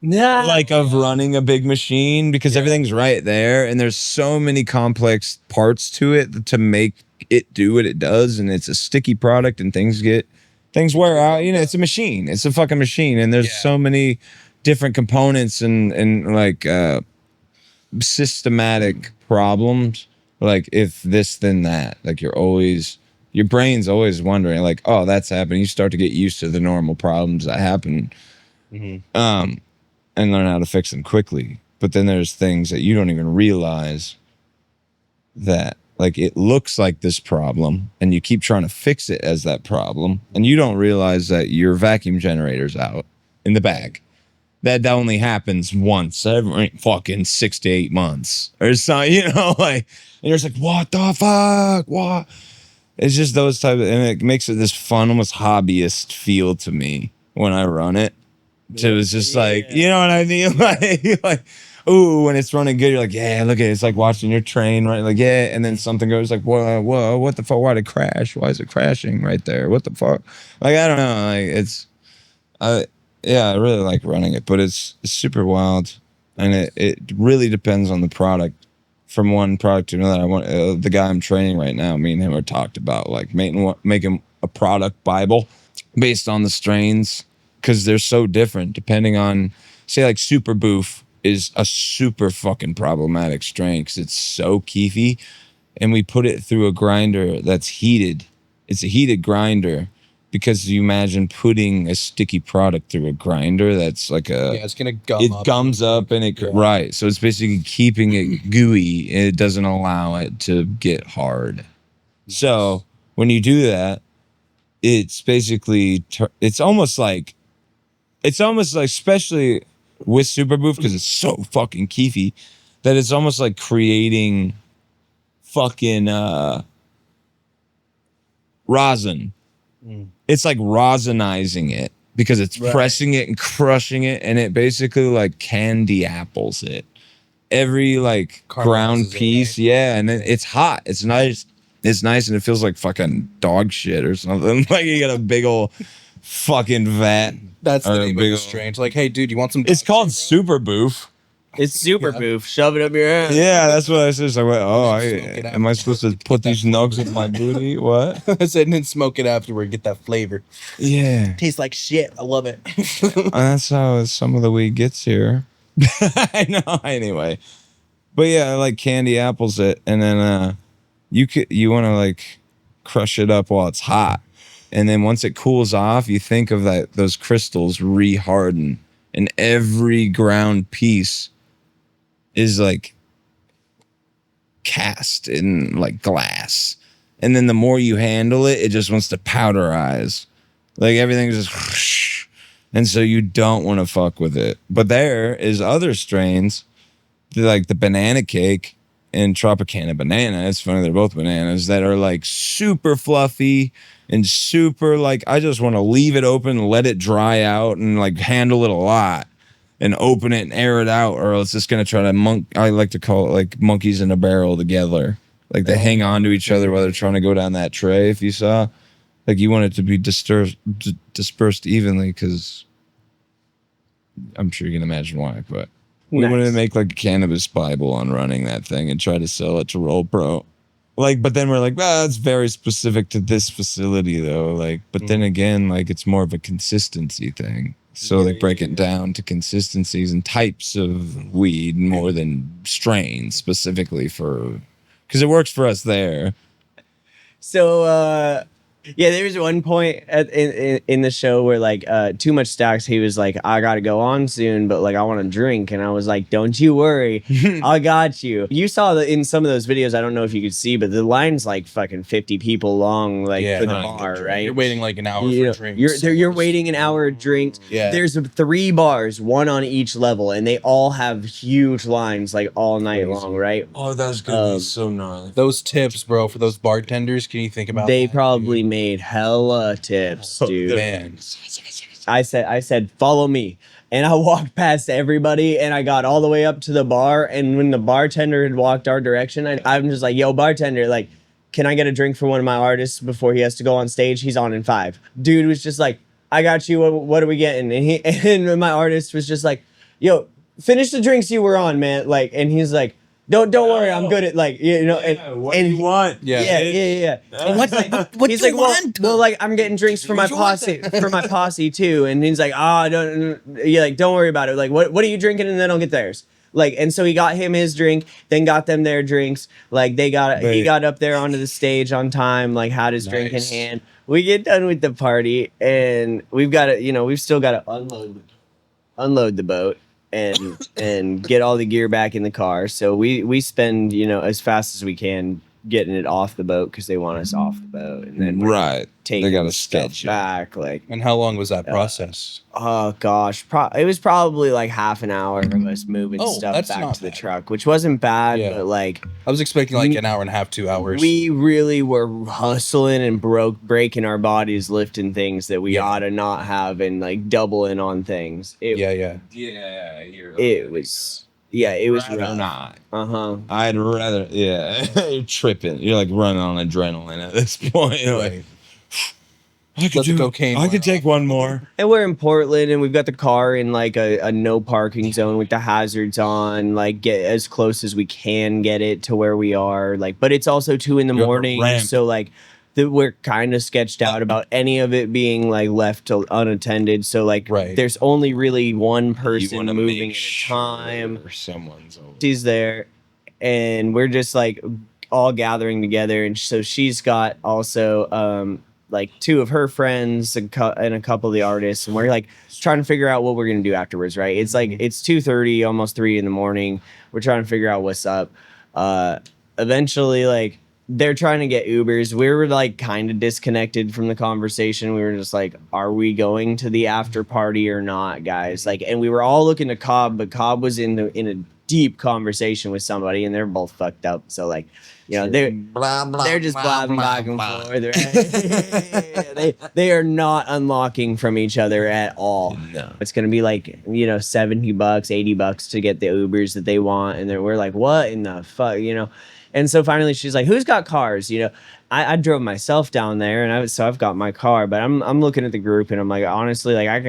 Nah. like of running a big machine because everything's right there, and there's so many complex parts to it to make it do what it does, and it's a sticky product, and things wear out. You know, it's a machine. It's a fucking machine, and there's so many different components and like systematic problems. Like if this, then that. Like your brain's always wondering, like, oh, that's happening. You start to get used to the normal problems that happen, and learn how to fix them quickly. But then there's things that you don't even realize that, like, it looks like this problem, and you keep trying to fix it as that problem, and you don't realize that your vacuum generator's out in the bag. That only happens once every fucking 6 to 8 months or something, you know, like, and you're just like, what the fuck? What? It's just those type of, and it makes it this fun, almost hobbyist feel to me when I run it. So it's just like, you know what I mean? Like, ooh, when it's running good, you're like, yeah, look at it. It's like watching your train, right? Like, yeah. And then something goes like, whoa, what the fuck? Why'd it crash? Why is it crashing right there? What the fuck? Like, I don't know. Like, yeah, I really like running it, but it's super wild. And it really depends on the product. From one product to another, I want the guy I'm training right now. Me and him are talked about like making a product Bible based on the strains because they're so different depending on, say, like Super Boof is a super fucking problematic strain because it's so keefy, and we put it through a grinder that's heated. It's a heated grinder because you imagine putting a sticky product through a grinder that's like it's gonna gum it up. gums up and it right. So it's basically keeping it gooey and it doesn't allow it to get hard. So when you do that, it's basically it's almost like especially with Superboof because it's so fucking keefy that it's almost like creating fucking rosin. It's like rosinizing it because it's pressing it and crushing it, and it basically like candy apples it. Every like ground piece, and it's hot. It's nice. It's nice, and it feels like fucking dog shit or something. Like you got a big old fucking vat. That's the name of the strain. Like, hey, dude, you want some? It's called Superboof. It's super boof. Shove it up your ass. Yeah, that's what I said. So I went, am I supposed to put these nugs in my booty? What? I said, and then smoke it afterward, get that flavor. Yeah. Tastes like shit. I love it. That's how some of the weed gets here. I know. Anyway, but yeah, I like candy apples it, and then you want to like crush it up while it's hot, and then once it cools off, you think of those crystals re-harden, and every ground piece is like cast in like glass, and then the more you handle it, it just wants to powderize, like everything's just whoosh. And so you don't want to fuck with it. But there is other strains like the banana cake and Tropicana banana. It's funny, they're both bananas that are like super fluffy and super like I just want to leave it open and let it dry out and like handle it a lot and open it and air it out, or else it's gonna try to I like to call it like monkeys in a barrel together. Like they hang on to each other while they're trying to go down that tray. If you saw, like you want it to be dispersed evenly, because I'm sure you can imagine why. But we wanted to make like a cannabis Bible on running that thing and try to sell it to Roll Pro. Like, but then we're like, that's very specific to this facility though. Like, but then again, like it's more of a consistency thing. So they break it down to consistencies and types of weed more than strains specifically because it works for us there. So, yeah, there was one point in the show where like Too Much Stacks, he was like, I gotta go on soon, but like I want to drink, and I was like, don't you worry, I got you. You saw in some of those videos, I don't know if you could see, but the line's like fucking 50 people long, like for the bar, right? You're waiting like an hour for drinks. You're waiting an hour of drinks. Yeah. There's 3 bars, one on each level, and they all have huge lines like all night long, right? Oh, that's gonna be so gnarly. Those tips, bro, for those bartenders, can you think about They that, probably made hella tips, dude. Man. I said, follow me. And I walked past everybody and I got all the way up to the bar. And when the bartender had walked our direction, I'm just like, yo, bartender, like, can I get a drink for one of my artists before he has to go on stage? He's on in 5. Dude was just like, I got you. What are we getting? And my artist was just like, yo, finish the drinks you were on, man. Like, and he's like, don't worry, I'm good at like, you know, and you want? Yeah. And What he's do like, you want? well, like I'm getting drinks for my posse too. And he's like, don't worry about it. Like, what are you drinking? And then I'll get theirs. Like, and so he got him his drink, then got them their drinks. Like he got up there onto the stage on time, like had his drink in hand. We get done with the party and we've still got to unload the boat and get all the gear back in the car. So we spend, as fast as we can getting it off the boat because they want us off the boat, and then they got to stuff sketch back. Like, And how long was that process? oh gosh, it was probably like half an hour of us moving stuff back to the truck, which wasn't bad, but like I was expecting like an hour and a half, 2 hours. we really were hustling and breaking our bodies lifting things that we ought to not have, and like doubling on things. It was rough. Not. I'd rather, you're tripping. You're like running on adrenaline at this point. You're like, I could take one more. And we're in Portland, and we've got the car in like a no parking zone with the hazards on. Like, get as close as we can get it to where we are. Like, but it's also 2 a.m. So like, that we're kind of sketched out about any of it being like left unattended. So like, Right. there's only really one You person wanna moving make at a time. sure someone's over. She's there, and we're just like all gathering together. And so she's got also like two of her friends and a couple of the artists, and we're like trying to figure out what we're gonna do afterwards. Right? It's like it's 2:30, almost 3 in the morning. We're trying to figure out what's up. Eventually, like, they're trying to get Ubers. We were like kind of disconnected from the conversation. We were just like, are we going to the after party or not, guys? Like, and we were all looking to Cobb, but Cobb was in a deep conversation with somebody, and they're both fucked up. So like, you know, they're just blabbing back and forth. Right? they are not unlocking from each other at all. No. It's gonna be like, you know, $70, $80 to get the Ubers that they want, and we're like, what in the fuck, you know? And so finally she's like, who's got cars? You know, I drove myself down there, and I've got my car, but I'm looking at the group, and I'm like, honestly, like I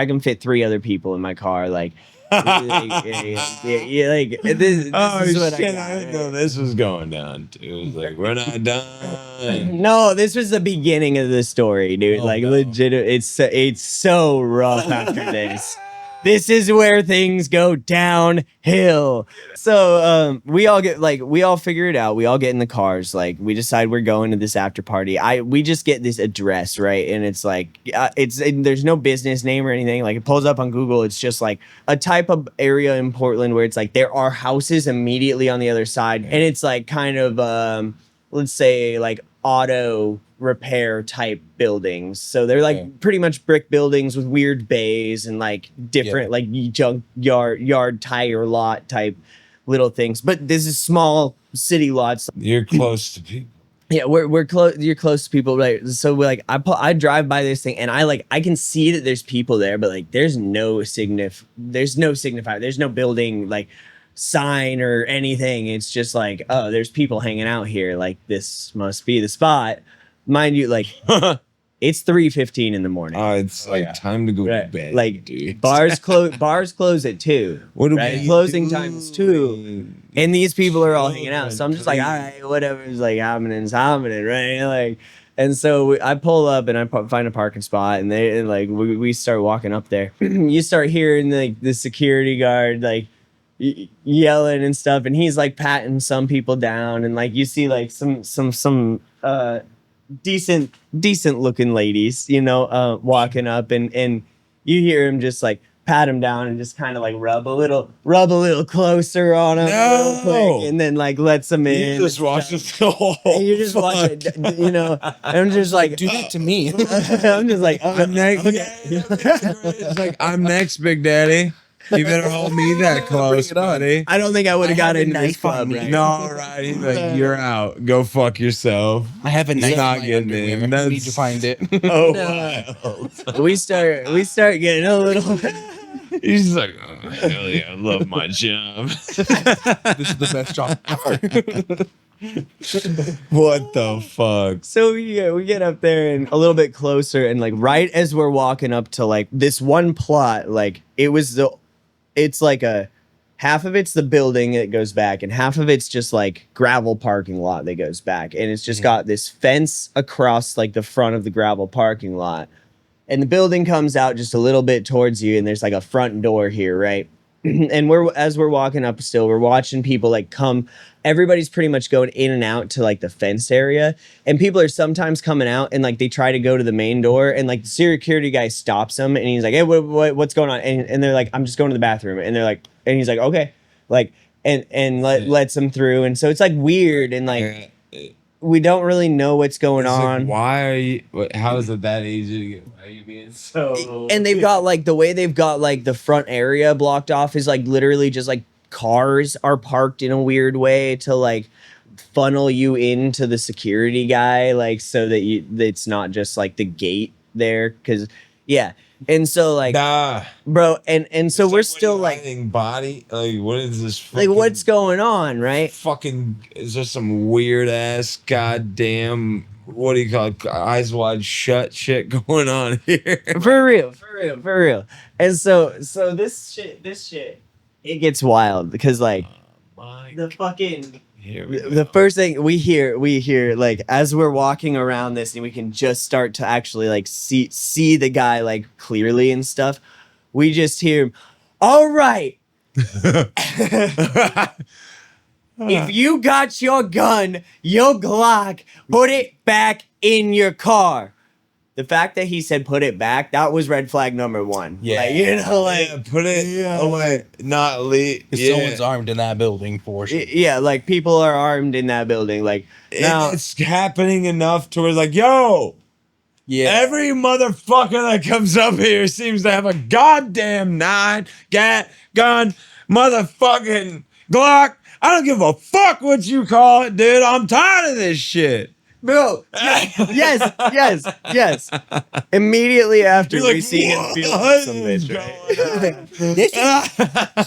can fit 3 other people in my car. Like, yeah, like this Oh is what shit! I I got. didn't know this was going down too. It was like, we're not done. No, this was the beginning of the story, dude. Oh, like no. legit, it's so rough after this. This is where things go downhill. So we all figure it out. We all get in the cars. Like, we decide we're going to this after party. We just get this address, right? And it's like there's no business name or anything. Like, it pulls up on Google. It's just like a type of area in Portland where it's like there are houses immediately on the other side, and it's like kind of let's say like auto repair type buildings. So they're like pretty much brick buildings with weird bays and like different like junk yard tire lot type little things. But this is small city lots. You're close to people. Yeah, we're close. You're close to people, right? So we're like, I drive by this thing, and I can see that there's people there, but like there's no signifier. There's no building like sign or anything. It's just like, oh, there's people hanging out here. Like, this must be the spot. Mind you, like it's 3:15 in the morning. It's like time to go to Right. bed. Like, dude. bars close at 2. What do right? we Closing do? time is 2. And these people are all hanging out. So I'm just like, all right, whatever's like happening, right? Like, and so I pull up and I find a parking spot, and we start walking up there. You start hearing like the security guard like yelling and stuff, and he's like patting some people down, and like you see like some decent looking ladies, you know, walking up, and you hear him just like pat him down and just kind of like rub a little closer on him real quick, and then like lets him in. You just watch this whole. And you just watch it, you know. I'm just like, Do that to me. I'm just like, I'm next. It's like, I'm next, Big Daddy. You better hold me that close, buddy. I don't think I would have got have a into this knife on club, me. right? No, right? He's like, you're out. Go fuck yourself. I have a He's knife. not in my getting underwear. in. I need to find it. Oh, wow. We start getting a little. He's just like, oh, hell yeah, I love my job. This is the best job ever. What the fuck? So we get up there and a little bit closer, and like right as we're walking up to like this one plot, like it's like a half of it's the building that goes back, and half of it's just like gravel parking lot that goes back, and it's just got this fence across like the front of the gravel parking lot, and the building comes out just a little bit towards you, and there's like a front door here, right? And as we're walking up still, we're watching people like come. Everybody's pretty much going in and out to like the fenced area, and people are sometimes coming out and like they try to go to the main door, and like the security guy stops them, and he's like, hey, what's going on? And they're like, I'm just going to the bathroom, and they're like, and he's like, okay, like, and lets them through, and so it's like weird, and like we don't really know what's going on. Like, why are you? How is it that easy to get? Why are you being so? And they've got like the way they've got like the front area blocked off is like literally just like cars are parked in a weird way to like funnel you into the security guy, like so that it's not just like the gate there, because yeah. And so like bro, and so we're still like body, like what is this like what's going on, right? fucking, is there some weird ass goddamn, what do you call it, eyes wide shut shit going on here? For real. And so this shit it gets wild because like the fucking Here we The go. first thing we hear like as we're walking around this and we can just start to actually like see the guy like clearly and stuff. We just hear him, all right. If you got your gun, your Glock, put it back in your car. The fact that he said put it back, that was red flag number one. Yeah. Like, you know, like Yeah, put it away. Not leave. If Yeah. someone's armed in that building for sure. yeah, like people are armed in that building. Like now, It's happening enough to where it's like, yo, Yeah. every motherfucker that comes up here seems to have a goddamn gun, motherfucking Glock. I don't give a fuck what you call it, dude. I'm tired of this shit. bro. Yes. Immediately after You're we like, see him what feel some is bitch,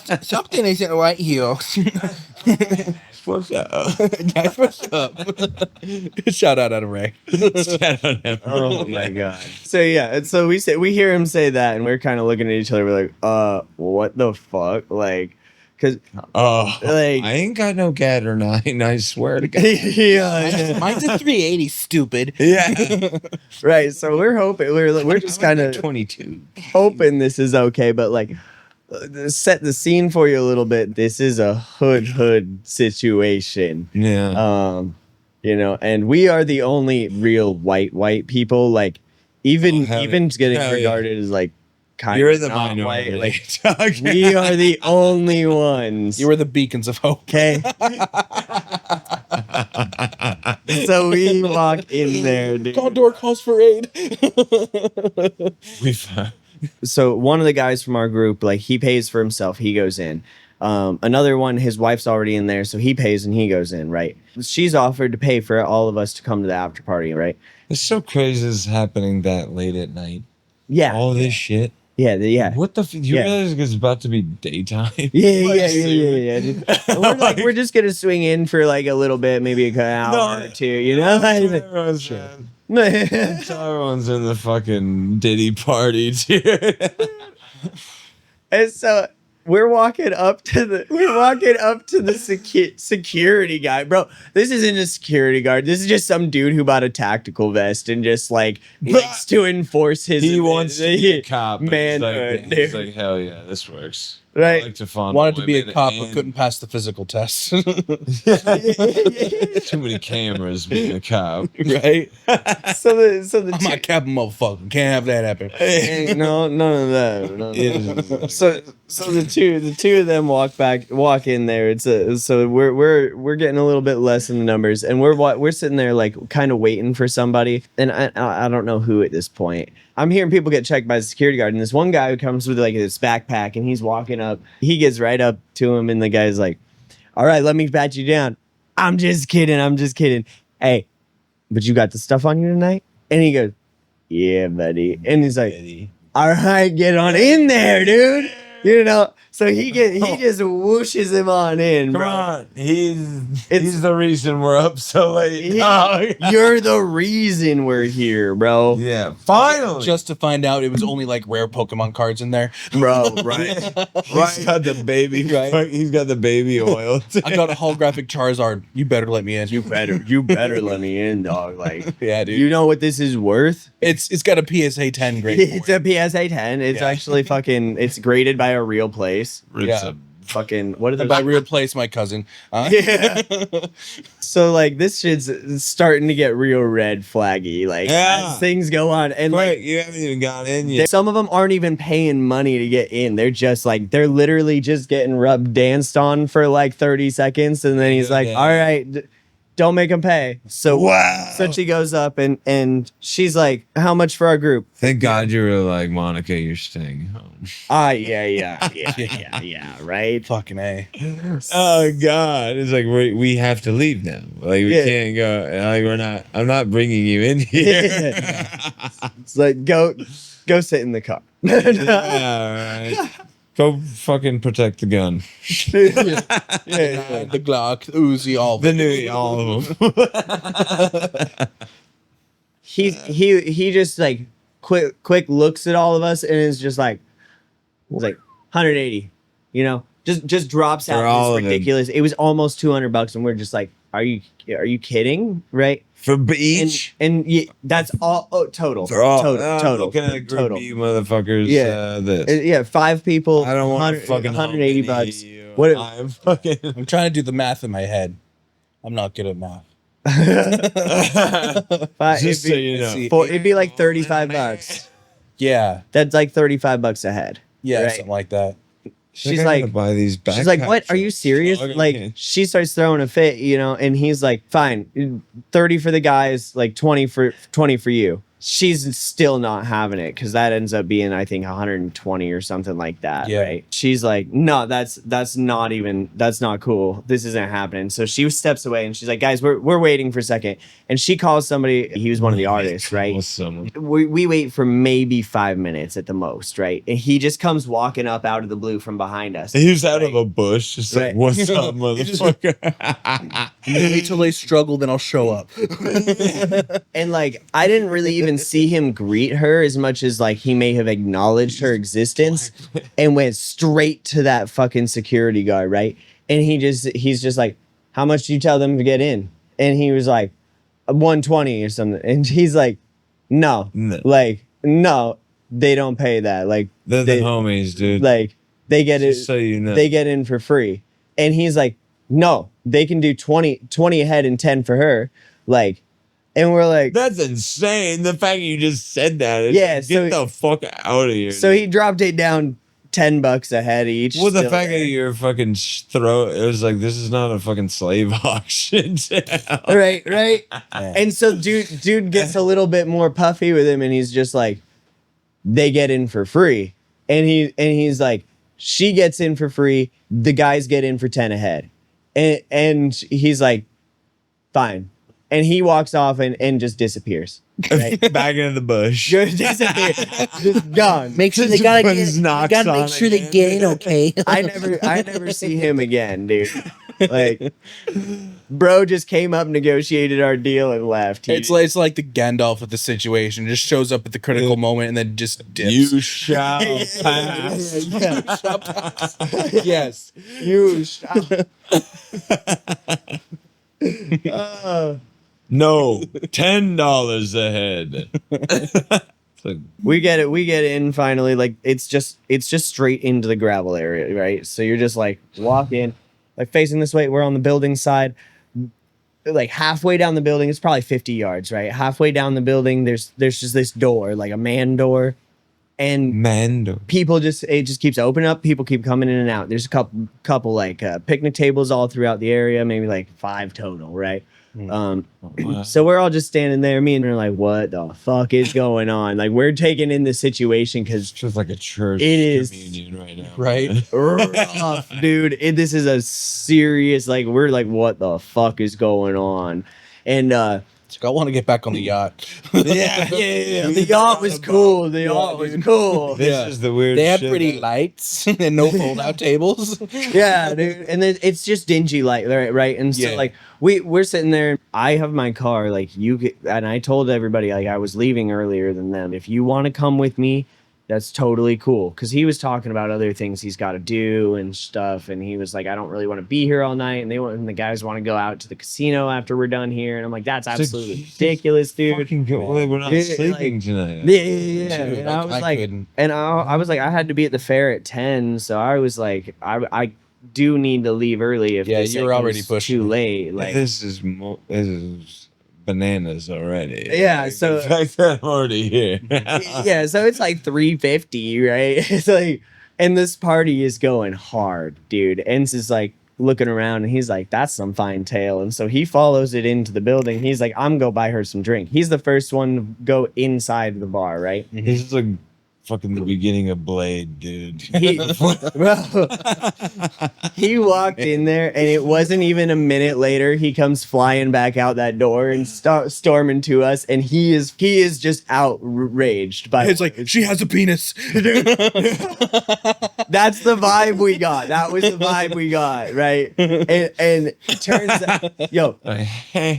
right? Something isn't right here. What's up? That's what's up. Shout out to Ray. Oh my god. So yeah, and so we hear him say that, and we're kind of looking at each other. We're like, what the fuck? Like, cause Oh, like, I ain't got no cat or nine. I swear to God. yeah, Mine's a 380, stupid. Yeah. right. So we're hoping we're just kind of 22. hoping this is okay, but like. Set the scene for you a little bit. This is a hood situation. Yeah. You know, and we are the only real white people. Like, even hell getting yeah. regarded as like kind You're of the not minority. white. Like, we are the only ones. You were the beacons of hope. Okay. So we walk in there, dude. Condor calls for aid. We found. So one of the guys from our group, like, he pays for himself. He goes in. Another one, his wife's already in there, so he pays and he goes in, right? She's offered to pay for all of us to come to the after party, right? It's so crazy this is happening that late at night. Yeah. All this shit. Yeah. What the? You Yeah. realize it's about to be daytime? Yeah. Dude. We're like, we're just gonna swing in for like a little bit, maybe an hour or two, you know? Everyone's in the fucking Diddy party, dude. And so we're walking up to the security guy, bro. This isn't a security guard. This is just some dude who bought a tactical vest and just like likes to enforce his. He wants to be a cop. manhood, He's dude. like, hell yeah, this works. Right. I like to fondle Wanted to be a women cop but and- couldn't pass the physical test. Too many cameras being a cop. Right? So the I'm not capping, motherfucker. Can't have that happen. no, none of that. None of that. So the two of them walk in there. So we're getting a little bit less in the numbers, and we're sitting there like kind of waiting for somebody, and I don't know who at this point. I'm hearing people get checked by the security guard, and this one guy who comes with like this backpack, and he's walking up. He gets right up to him, and the guy's like, "All right, let me pat you down." I'm just kidding. Hey, but you got the stuff on you tonight? And he goes, "Yeah, buddy." And he's like, "All right, get on in there, dude." You know, so he just whooshes him on in, Come bro. on. He's the reason we're up so late. dog. You're the reason we're here, bro. Yeah, finally. Just to find out it was only like rare Pokemon cards in there. Bro, right. He's got the baby. Right. He's got the baby oil. I got a holographic Charizard. You better let me in. You better let me in, dog. Like, Yeah, dude. you know what this is worth? It's got a PSA 10 grade. It's a PSA 10. It's actually fucking. It's graded by a real place. Yeah. Fucking. What are the By real place, my cousin. Yeah. So like this shit's starting to get real red flaggy. Like Yeah. as things go on, and Wait, like you haven't even got in yet. some of them aren't even paying money to get in. They're just like they're literally just getting danced on for like 30 seconds, and then he's like, Yeah. "All right, don't make them pay." So Wow. So she goes up and she's like, "How much for our group?" Thank God you were like, Monica, you're staying home. Yeah, right. Fucking A. Oh God! It's like we have to leave now. Like we Yeah. can't go. Like we're not. I'm not bringing you in here. It's like go sit in the car. Yeah, all right. Go fucking protect the gun. The Glock, the Uzi, all The new all of them. He just like quick looks at all of us and is just like, he's like 180, you know, just drops For out all this of it. ridiculous. It was almost $200, and we're just like, are you kidding? Right? For each? And that's all total. For all. Total. Looking at a group total. of you motherfuckers. Yeah. This. Yeah, 5 people. I don't want to 100 fucking $180. What? I'm fucking. I'm trying to do the math in my head. I'm not good at math. Just so you know. It'd be like $35. Yeah. That's like $35 a head. Yeah, right? something like that. She's I like, gotta buy these she's like, backpack what? Are you shorts. serious? Okay. Like, she starts throwing a fit, and he's like, fine, 30 for the guys, like 20 for you. She's still not having it because that ends up being, I think, 120 or something like that. Yeah. Right? She's like, no, that's not cool. This isn't happening. So she steps away and she's like, guys, we're waiting for a second. And she calls somebody. He was one of the artists, right? Awesome. We wait for maybe 5 minutes at the most, right? And he just comes walking up out of the blue from behind us. He was out of a bush, just like, Right. what's up, motherfucker? Wait till they struggle, then I'll show up. And like, I didn't really even see him greet her as much as like he may have acknowledged her existence and went straight to that fucking security guard, right? And he's just like, how much do you tell them to get in? And he was like, 120 or something. And he's like, no, they don't pay that. Like, They're the homies, dude. like they get it. Just so you know. They get in for free. And he's like, no, they can do 20 ahead and 10 for her. Like, and we're like, That's insane. The fact you just said that. It's Yeah, like, so- get the fuck out of here. so he dropped it down $10 a head each. Well, the still fact there. that your fucking throat, it was like, this is not a fucking slave auction. Right. And so dude gets a little bit more puffy with him, and he's just like, they get in for free. And he's like, she gets in for free, the guys get in for 10 a head. And he's like, fine. And he walks off and just disappears. Right? Back into the bush. Just disappears. Just gone. Make sure they Just gotta put get. his You knocks gotta on make sure they again. get in, okay? I never see him again, dude. Like, bro just came up, negotiated our deal, and left. It's like the Gandalf of the situation. Just shows up at the critical moment and then just dips. You shall pass. Yes. you. No, $10 a head. It's like, We get in finally. Like, it's just straight into the gravel area, right? So you're just like walk in, like facing this way. We're on the building side. Like halfway down the building, it's probably 50 yards, right? Halfway down the building, there's just this door, like a man door, and Mando. it just keeps opening up. People keep coming in and out. There's a couple like picnic tables all throughout the area, maybe like 5 total, right? So we're all just standing there. Me and her are like, what the fuck is going on? Like, we're taking in the situation It's because just like a church It is- communion right now. Right? rough, dude. This is a serious, like, we're like, what the fuck is going on? And It's like, I want to get back on the yacht. Yeah. the yacht was cool. The yacht was cool. This Yeah. is the weird They had shit pretty that- lights and no fold-out tables. Yeah, dude. And then it's just dingy light, right? And so Yeah. like we're sitting there. I have my car, like and I told everybody like I was leaving earlier than them. If you want to come with me, that's totally cool. Cause he was talking about other things he's got to do and stuff. And he was like, I don't really want to be here all night. And the guys want to go out to the casino after we're done here. And I'm like, that's absolutely Jesus ridiculous, dude. Fucking go. Well, we're not Yeah, sleeping like- tonight. Yeah. Dude, And I was I like, couldn't. and I was like, I had to be at the fair at 10, so I was like, I do need to leave early if Yeah, this you were thing already is pushing too it. late. Like, This is bananas already. Yeah, Like, so- the fact that I'm already here. yeah, so it's like 350, right? It's like, and this party is going hard, dude. Enz is like looking around and he's like, that's some fine tail. And so he follows it into the building. He's like, I'm gonna buy her some drink. He's the first one to go inside the bar, right? This is like fucking the beginning of Blade, dude. He, bro, he walked in there, and it wasn't even a minute later. He comes flying back out that door and storming to us, and he is just outraged by. It's like, she has a penis. That's the vibe we got. That was the vibe we got, right? And it turns out, yo,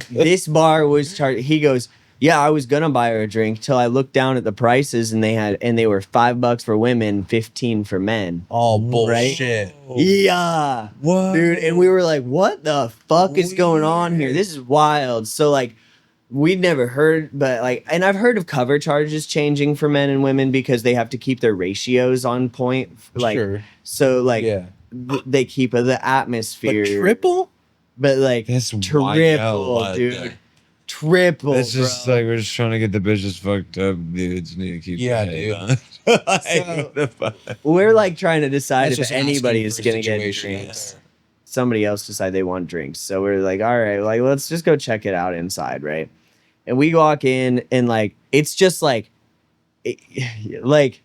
this bar was charged. He goes, Yeah, I was gonna buy her a drink till I looked down at the prices and they were $5 for women, 15 for men. Oh, Right? bullshit. Yeah. What? Dude, and we were like, what the fuck is going on here? This is wild. So like we'd never heard, but like, and I've heard of cover charges changing for men and women because they have to keep their ratios on point. Like, Sure. so like Yeah. they keep the But atmosphere. triple? But like That's triple, wild. dude. Triple. It's just bro. like we're just trying to get the bitches fucked up. Dudes need to keep. Yeah, the hate dude. on. Like, So- what the fuck? We're like trying to decide That's if just asking anybody for is a gonna get situation. drinks. Somebody else decide they want drinks. So we're like, all right, like let's just go check it out inside, right? And we walk in and like it's just like like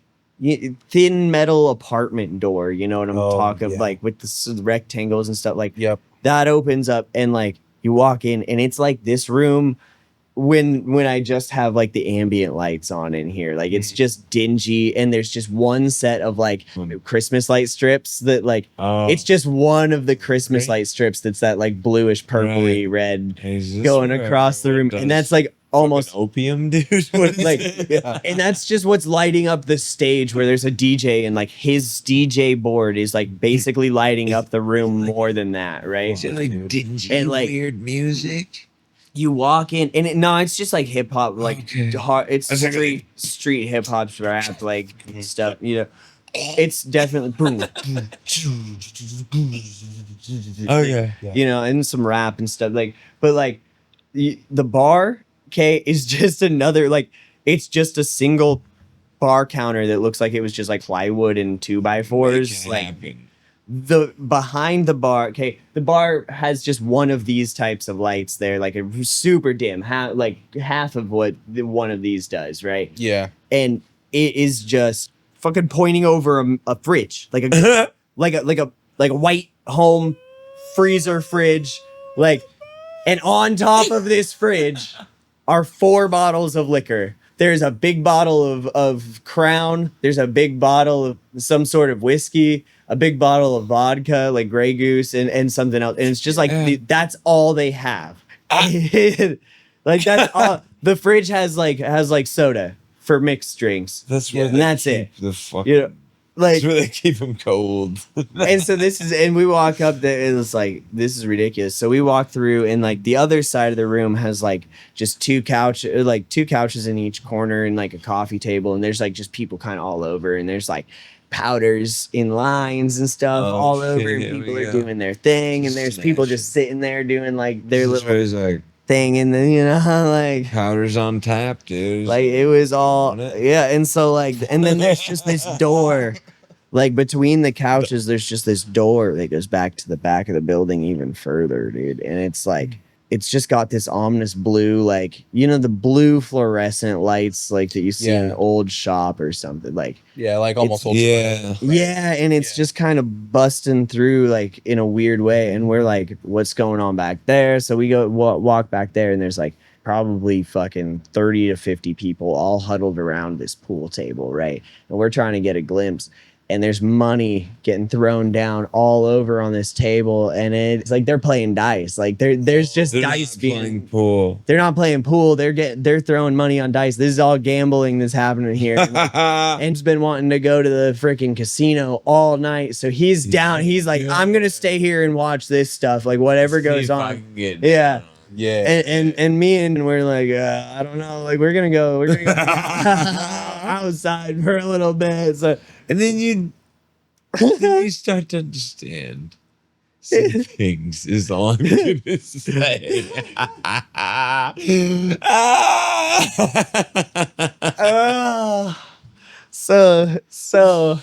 thin metal apartment door, you know what I'm talking yeah. like with the rectangles and stuff like Yep. that opens up and like you walk in and it's like this room when I just have like the ambient lights on in here, like it's just dingy and there's just one set of like Christmas light strips that like Oh, it's just one of the Christmas light strips that's that like bluish purpley red is this going where across the room everyone and does that's like almost fucking opium, dude. What is like it? Yeah. and that's just what's lighting up the stage where there's a DJ and like his DJ board is like basically lighting up the room more than that, right? Is it like dingy, And, like, weird music? You walk in and no, it's just like hip hop, like Okay. hard. It's I was like- street hip hop rap, like stuff. You know, it's definitely boom. Okay. You know, and some rap and stuff like. But like, the bar, okay, is just another like. It's just a single bar counter that looks like it was just like plywood and 2x4s. Like the behind the bar, okay, the bar has just one of these types of lights there, like a super dim, like half of what one of these does, right? Yeah. And it is just fucking pointing over a fridge, like a like a white home freezer fridge, like, and on top of this fridge are 4 bottles of liquor. There's a big bottle of Crown. There's a big bottle of some sort of whiskey, a big bottle of vodka, like Grey Goose, and something else. And it's just like that's all they have. Like that's all. The fridge has like soda for mixed drinks. That's where and they that's keep it. The fucking. You know, like That's where they keep them cold. and so this is, and we walk up there and it's like, this is ridiculous. So we walk through and like the other side of the room has like just 2 couches in each corner and like a coffee table. And there's like just people kind of all over and there's like powders in lines and stuff Oh, all over. shit, And here people we are go. doing their thing. And there's people just sitting there doing like their That's little where it's like thing. And then, you know, like, powders on tap, dude. like it was all, On it. yeah. And so like, and then there's just this door. Like between the couches, there's just this door that goes back to the back of the building even further, dude. And it's like, it's just got this ominous blue, like, you know, the blue fluorescent lights, like that you see in an Yeah. old shop or something. Like, Yeah, like almost old yeah. yeah. And it's just kind of busting through, like, in a weird way. And we're like, what's going on back there? So we go walk back there, and there's like probably fucking 30 to 50 people all huddled around this pool table, right? And we're trying to get a glimpse. And there's money getting thrown down all over on this table, and it's like they're playing dice. Like there's just They're dice not being. playing pool. They're not playing pool. They're throwing money on dice. This is all gambling that's happening here. And he's been wanting to go to the freaking casino all night, so he's down. He's like, I'm gonna stay here and watch this stuff, like whatever goes on. Yeah. Yeah. And me and we're like, I don't know, like we're gonna go outside for a little bit. So And then you start to understand some things is all I'm gonna say. so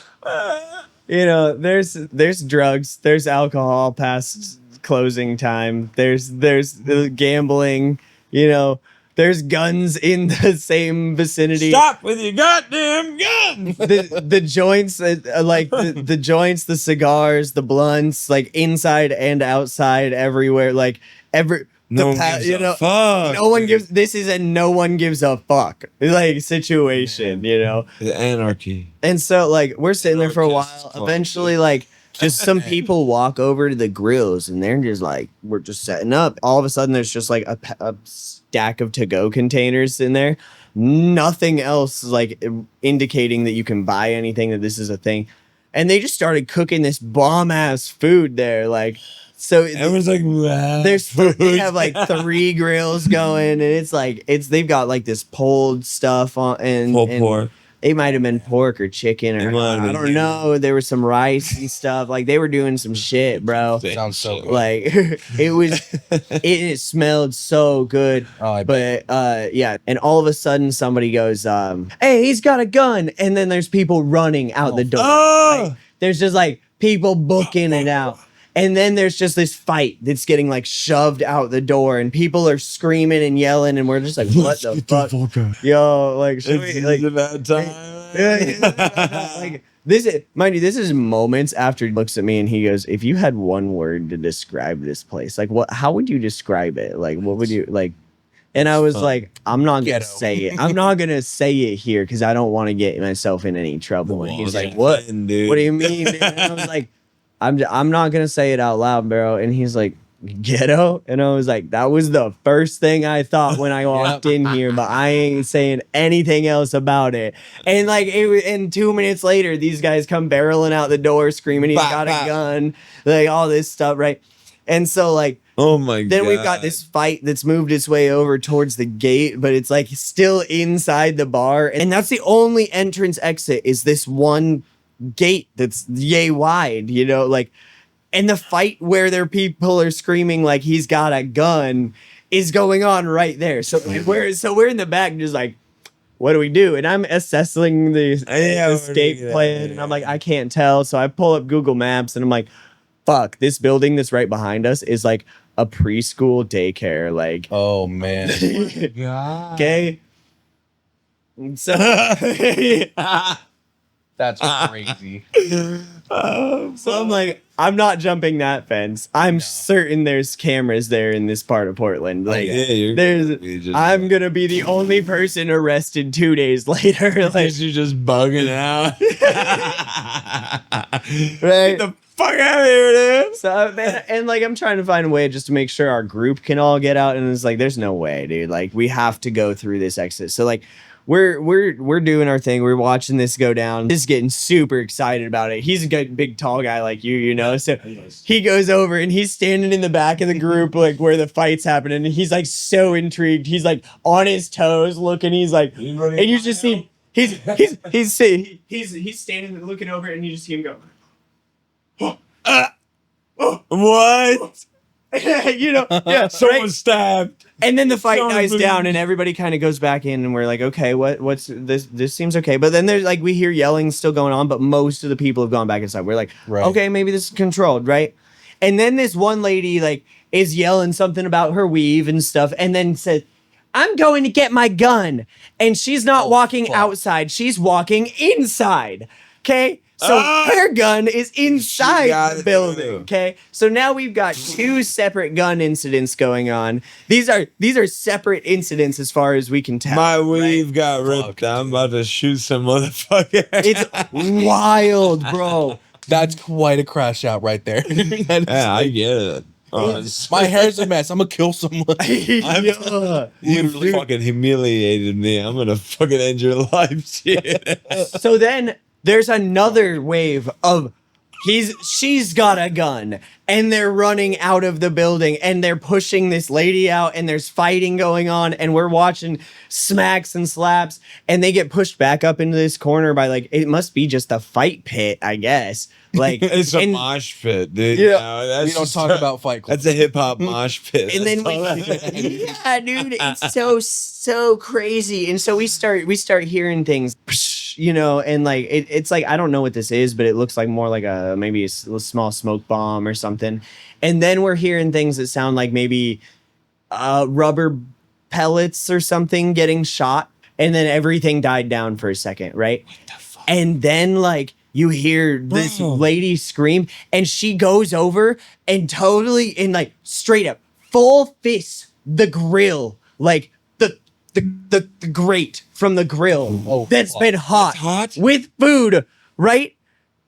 you know, there's drugs, there's alcohol past closing time, there's the gambling, you know, there's guns in the same vicinity. Stop with your goddamn guns! The joints, like the joints, the cigars, the blunts, like inside and outside, everywhere. Like No one gives you a know, fuck. no one gives. This is a no one gives a fuck like situation, you know. The anarchy. And so like we're sitting there for a while. Anarchist fuck. Eventually, like just some people walk over to the grills and they're just like, we're just setting up. All of a sudden, there's just like a stack of to-go containers in there. Nothing else like indicating that you can buy anything, that this is a thing. And they just started cooking this bomb ass food there. Like, so Everyone's like, wow. they have like 3 grills going, and it's like they've got like this pulled stuff on and pork. It might have been pork or chicken It or might have I been don't know. There was some rice and stuff. Like they were doing some shit, bro. Sounds so good. Like it smelled so good. Oh, I bet. But yeah, and all of a sudden somebody goes, "Hey, he's got a gun!" And then there's people running out the door. Oh! Like, there's just like people booking it out. And then there's just this fight that's getting like shoved out the door, and people are screaming and yelling, and we're just like, "What the fuck, yo?" Like, should we, like, about time. like this is, mind you, this is moments after he looks at me and he goes, "If you had one word to describe this place, like what? How would you describe it? Like, what would you like?" And I was like, "I'm not gonna Ghetto. say it. I'm not gonna say it here because I don't want to get myself in any trouble." And he's like, "What? Dude. What do you mean?" Dude? And I was like, I'm not gonna say it out loud, bro. And he's like, "Ghetto?" And I was like, that was the first thing I thought when I walked in here, but I ain't saying anything else about it. And like, and 2 minutes later, these guys come barreling out the door, screaming he's got a gun, like all this stuff, right? And so like, Oh my god. then we've got this fight that's moved its way over towards the gate, but it's like still inside the bar, and that's the only entrance exit is this one gate that's yay wide, you know, like, and the fight where their people are screaming like he's got a gun is going on right there. So we're in the back just like, what do we do? And I'm assessing the escape plan, and I'm like, I can't tell. So I pull up Google Maps and I'm like, fuck, this building that's right behind us is like a preschool daycare, like, Oh man. God. okay. So That's crazy. So I'm like, I'm not jumping that fence. I'm certain there's cameras there in this part of Portland. Like, you're just, I'm gonna be the only person arrested 2 days later. Like, you're just bugging out. right? Get the fuck out of here, dude. So and like, I'm trying to find a way just to make sure our group can all get out, and it's like, there's no way, dude. Like, we have to go through this exit. So like, we're doing our thing. We're watching this go down. Just getting super excited about it. He's a good, big, tall guy like you know. So he goes over and he's standing in the back of the group, like where the fight's happening. And he's like so intrigued. He's like on his toes, looking. He's like, and you just see he's standing there looking over, and you just see him go, What? you know, yeah, Someone right? stabbed. And then the fight Someone dies moved. down, and everybody kind of goes back in, and we're like, okay, what's this? This seems okay. But then there's like, we hear yelling still going on, but most of the people have gone back inside. We're like, Right. okay, maybe this is controlled, right? And then this one lady like is yelling something about her weave and stuff, and then says, "I'm going to get my gun," and she's not walking fuck. outside; she's walking inside. Okay. So her gun is inside got the it. building. Okay. So now we've got 2 separate gun incidents going on. These are separate incidents as far as we can tell. My weave got ripped. I'm about to shoot some motherfucker. It's wild, bro. That's quite a crash out right there. yeah, I get it. My hair's a mess. I'm gonna kill someone. Yeah. You fucking humiliated me. I'm gonna fucking end your life. Shit. So then there's another wave of she's got a gun, and they're running out of the building, and they're pushing this lady out, and there's fighting going on, and we're watching smacks and slaps, and they get pushed back up into this corner by like, it must be just a fight pit, I guess. Like, It's a and, mosh pit, dude. Yeah. No, that's We don't just talk about Fight Club. That's a hip hop mosh pit. and then yeah, dude, it's so crazy. And so we start hearing things, you know, and like it's like, I don't know what this is, but it looks like more like maybe a small smoke bomb or something. And then we're hearing things that sound like maybe rubber pellets or something getting shot, and then everything died down for a second, right? What the fuck? And then like, you hear this lady scream, and she goes over and totally, in like straight up full fist the grill, like the grate from the grill that's been hot, hot? with food, right?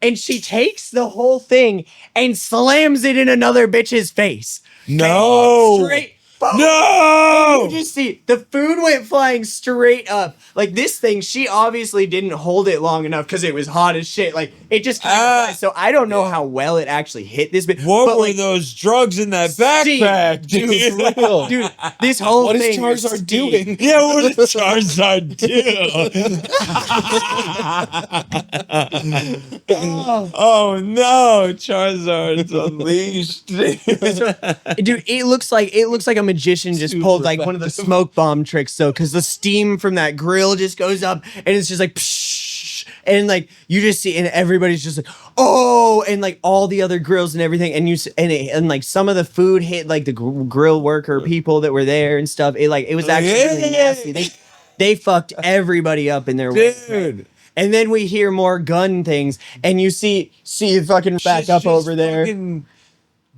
and she takes the whole thing and slams it in another bitch's face. No. Straight. Boom. No. You just see the food went flying straight up. Like this thing, she obviously didn't hold it long enough because it was hot as shit. Like it just so I don't know how well it actually hit this bitch. What but were like, those drugs in that backpack, Dude, dude? real. dude, this whole What is thing was Charizard steam. doing? Yeah, what does Charizard do? Oh no, Charizard's unleashed. Dude, it looks like a magician just pulled like one of the smoke bomb tricks though, because the steam from that grill just goes up and it's just like psh, and like you just see and everybody's just like oh, and like all the other grills and everything and like some of the food hit like the grill worker people that were there and stuff. It was actually really nasty. They fucked everybody up in their way. Dude. And then we hear more gun things, and you see fucking back Shit's up just over there. fucking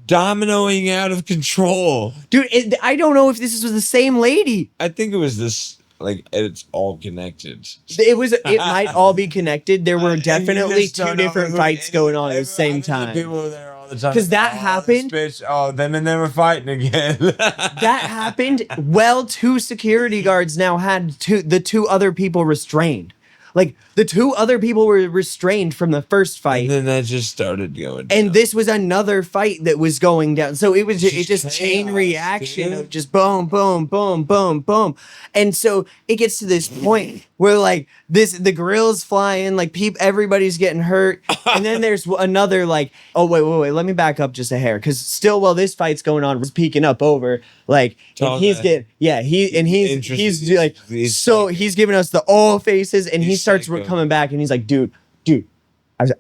dominoing out of control. Dude, I don't know if this was the same lady. I think it was this, like, it's all connected. It might all be connected. There were And you definitely just two don't know different who- fights going on at the same I mean, time. People were there all the time. 'Cause that Oh, happened- this bitch, oh, them and they were fighting again. That happened. Well, two security guards now had the two other people restrained. Like the two other people were restrained from the first fight. And then that just started going And down. this was another fight that was going down. So it was it just chain chaos, reaction dude. of just boom, boom, boom, boom, boom. And so it gets to this point where like the grill's flying, like everybody's getting hurt. And then there's another like, oh wait, let me back up just a hair. Cause still while this fight's going on, was peeking up over. Like and he's getting he's like so he's giving us the all faces and he starts psycho. coming back and he's like, dude,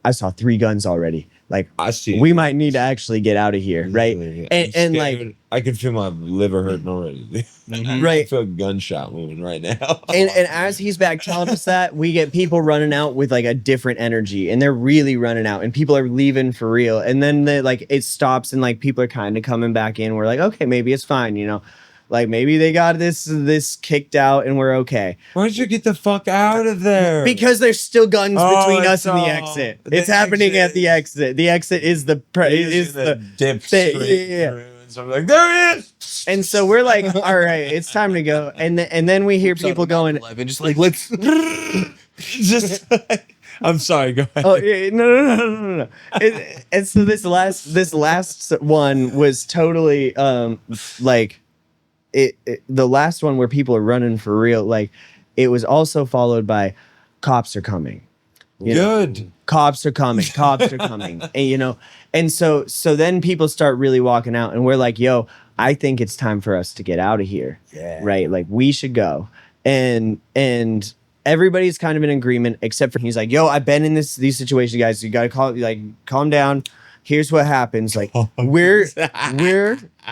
I saw 3 guns already. Like I see. we might need to actually get out of here, right? And like I can feel my liver hurting already. I right. feel a gunshot wound right now. And as he's back telling us that, we get people running out with like a different energy, and they're really running out, and people are leaving for real. And then it stops, and like people are kind of coming back in. We're like, okay, maybe it's fine, you know. Like maybe they got this kicked out and we're okay. Why don't you get the fuck out of there? Because there's still guns between us and the all- exit. the It's happening exit at the exit. The exit is the dip thing, straight yeah. through, and so I'm like, there he is. And so we're like, all right, it's time to go. And then we hear people going, 11, just like let's. Just I'm sorry, go ahead. oh yeah, no. And so this last one was totally like the last one where people are running for real. Like it was also followed by cops are coming. You know? Good. Cops are coming. And you know, and so then people start really walking out, and we're like, yo, I think it's time for us to get out of here. Yeah. Right? Like we should go. And everybody's kind of in agreement, except for he's like, yo, I've been in these situations, guys. You gotta calm down. Here's what happens. Like we're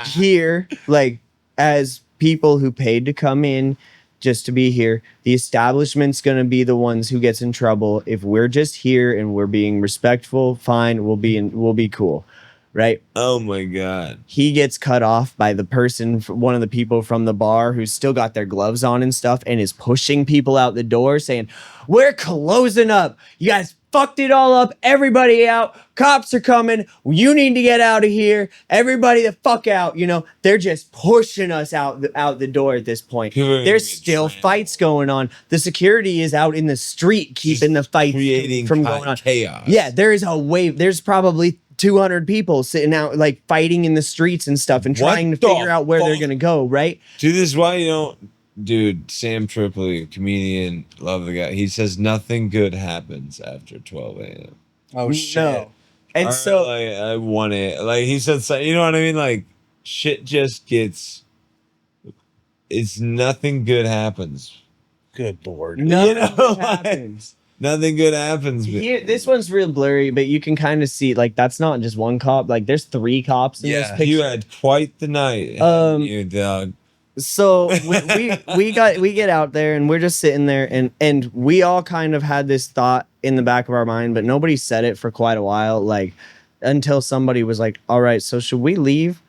here, like as people who paid to come in just to be here. The establishment's gonna be the ones who gets in trouble. If we're just here and we're being respectful, fine, we'll be cool. Right? Oh my god. He gets cut off by the person, one of the people from the bar who's still got their gloves on and stuff, and is pushing people out the door saying, we're closing up. You guys fucked it all up. Everybody out. Cops are coming. You need to get out of here. Everybody the fuck out. You know, they're just pushing us out the door at this point. People are There's getting still trampled. fights going on. The security is out in the street keeping the fight Creating from going on. chaos. Yeah, there is a wave. There's probably 200 people sitting out like fighting in the streets and stuff and What trying to the figure out where they're fuck? gonna go, right? Dude, this is why you don't. Dude, Sam Tripoli, comedian, love the guy. He says nothing good happens after 12 a.m. Oh shit! No. And Or, so like, I want it. Like he said, so, you know what I mean? Like shit just gets. It's nothing good happens. Good lord. nothing know, happens. Nothing good happens. Here, this one's real blurry, but you can kind of see like that's not just one cop. Like there's 3 cops in this Yeah, picture. You had quite the night. You dog. So we get out there and we're just sitting there and we all kind of had this thought in the back of our mind, but nobody said it for quite a while, like until somebody was like, all right, so should we leave?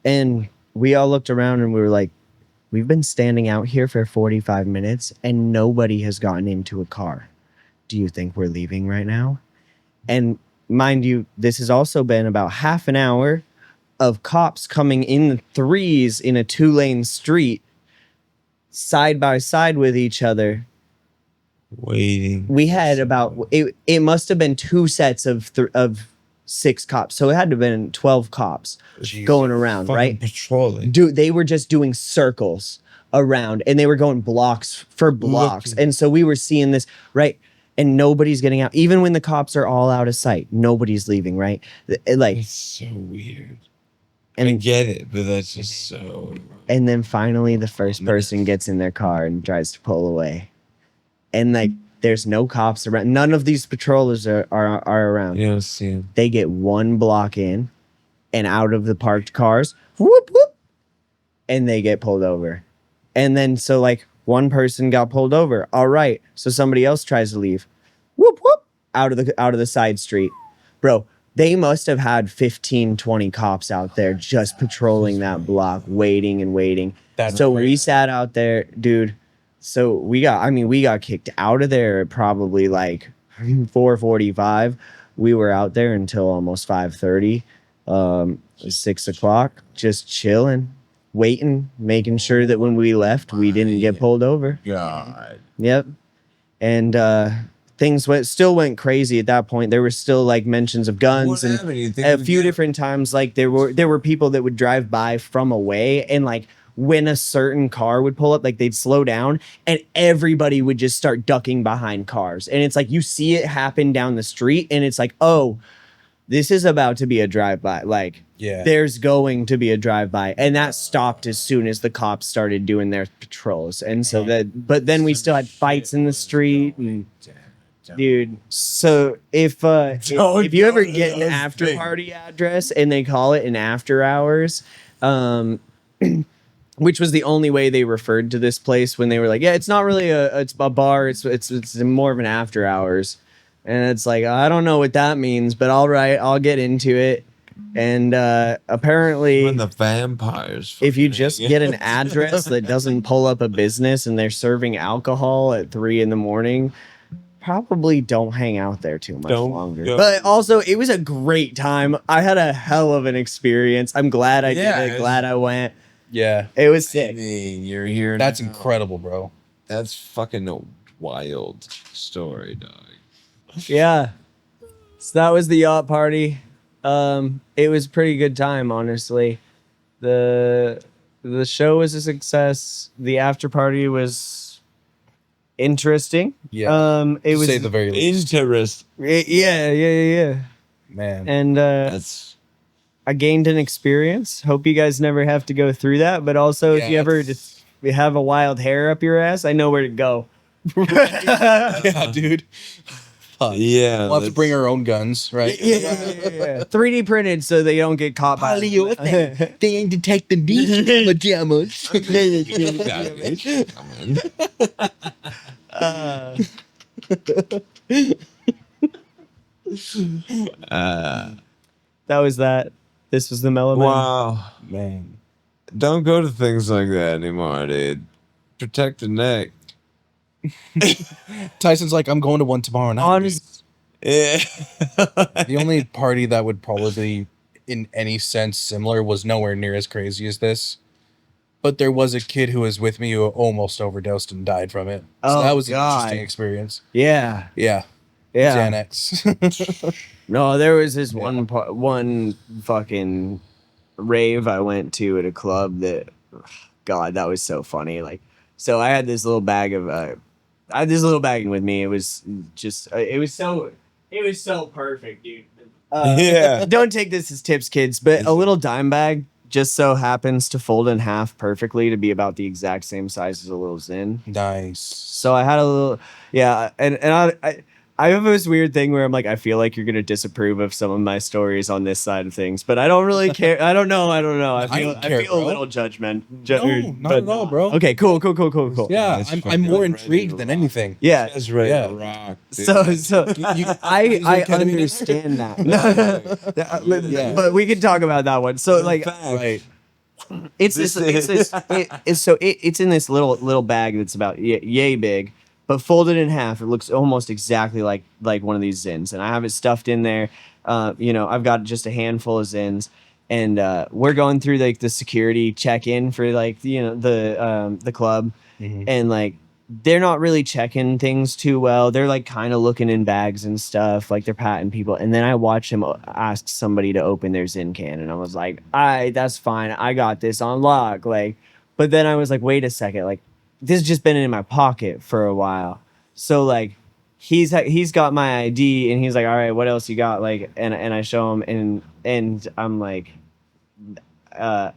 And we all looked around and we were like, we've been standing out here for 45 minutes and nobody has gotten into a car. Do you think we're leaving right now? And mind you, this has also been about half an hour of cops coming in the threes in a 2-lane street, side by side with each other. Waiting. We had about it must have been 2 sets of 6 cops, so it had to have been 12 cops going around, Fucking right? patrolling. Dude, they were just doing circles around, and they were going blocks for blocks. Looking. And so we were seeing this, right? And nobody's getting out. Even when the cops are all out of sight, nobody's leaving, right? Like, It's so weird. I and get it, but that's just so. and then finally the first person gets in their car and tries to pull away. And like there's no cops around. None of these patrollers are around. You don't see him. They get 1 block in and out of the parked cars. Whoop whoop. And they get pulled over. And then so like one person got pulled over. All right. So somebody else tries to leave. Whoop whoop. Out of the side street. Bro, they must have had 15, 20 cops out there just patrolling that block, waiting and waiting. So we sat out there, dude. So we got kicked out of there at probably like 4:45. We were out there until almost 5:30, 6 o'clock, just chilling, waiting, making sure that when we left, we didn't get pulled over. God. Yep. And things still went crazy at that point. There were still like mentions of guns What and happened? You think a we few get- different times. Like there were people that would drive by from away, and like when a certain car would pull up, like they'd slow down and everybody would just start ducking behind cars. And it's like you see it happen down the street, and it's like, oh, this is about to be a drive-by. Like, Yeah. there's going to be a drive-by. And that stopped as soon as the cops started doing their patrols. And so but then we still had fights in the street. And, dude, so if you ever get an after party address and they call it an after hours, which was the only way they referred to this place when they were like, yeah, it's not really it's a bar. It's more of an after hours. And it's like, I don't know what that means, but all right, I'll get into it. And apparently, When the vampires. if you fucking just hang get out. an address that doesn't pull up a business and they're serving alcohol at 3 a.m, probably don't hang out there too much Don't longer. go. But also, it was a great time. I had a hell of an experience. I'm glad I Yeah, did it. it's- Glad I went. Yeah. It was I sick. mean, you're here. That's now. incredible, bro. That's fucking a wild story, dog. Yeah. So that was the yacht party. It was a pretty good time, honestly. The show was a success. The after party was interesting. Yeah. It was Say the very least. Interest. yeah. Man. And That's I gained an experience. Hope you guys never have to go through that. But also, if Yeah, you ever that's- just you have a wild hair up your ass, I know where to go. Yeah, dude. Fuck. yeah. We'll have to bring our own guns, right? Yeah. 3D printed so they don't get caught by. They ain't detecting these pajamas. That was that. This was the Mellow Man. Wow. Man. Don't go to things like that anymore, dude. Protect the neck. Tyson's like, I'm going to one tomorrow night. Honest, Yeah. The only party that would probably, in any sense, similar was nowhere near as crazy as this. But there was a kid who was with me who almost overdosed and died from it. So Oh, that was an God. interesting experience. yeah, Yeah. yeah. Xanax. No, there was this one fucking rave I went to at a club that, God, that was so funny. Like, so I had this little bag of, I had this little bag with me. It was just, it was so perfect, dude. Yeah. Don't take this as tips, kids, but a little dime bag just so happens to fold in half perfectly to be about the exact same size as a little Zin. Nice. So I had a little, yeah, and I have this weird thing where I'm like, I feel like you're gonna disapprove of some of my stories on this side of things, but I don't really care. I don't know. I feel don't care, I feel a bro. little judgment. No, not at all, bro. Okay, cool. Yeah, That's I'm fucking more ready intrigued to than rock. anything. Yeah. That's ready Yeah. to rock. Dude. So I ketamine in there? understand that. But we can talk about that one. So like Right. it's in this little bag that's about yay big. but folded in half. It looks almost exactly like one of these zins, and I have it stuffed in there. I've got just a handful of zins, and we're going through like the security check-in for like the club, and like they're not really checking things too well. They're like kind of looking in bags and stuff, like they're patting people. And then I watch him ask somebody to open their Zin can, and I was like, "All right, that's fine. I got this on lock." Like, but then I was like, "Wait a second. Like, this has just been in my pocket for a while." So like, he's got my ID, and he's like, "All right, what else you got?" Like, and I show him, and I'm like, I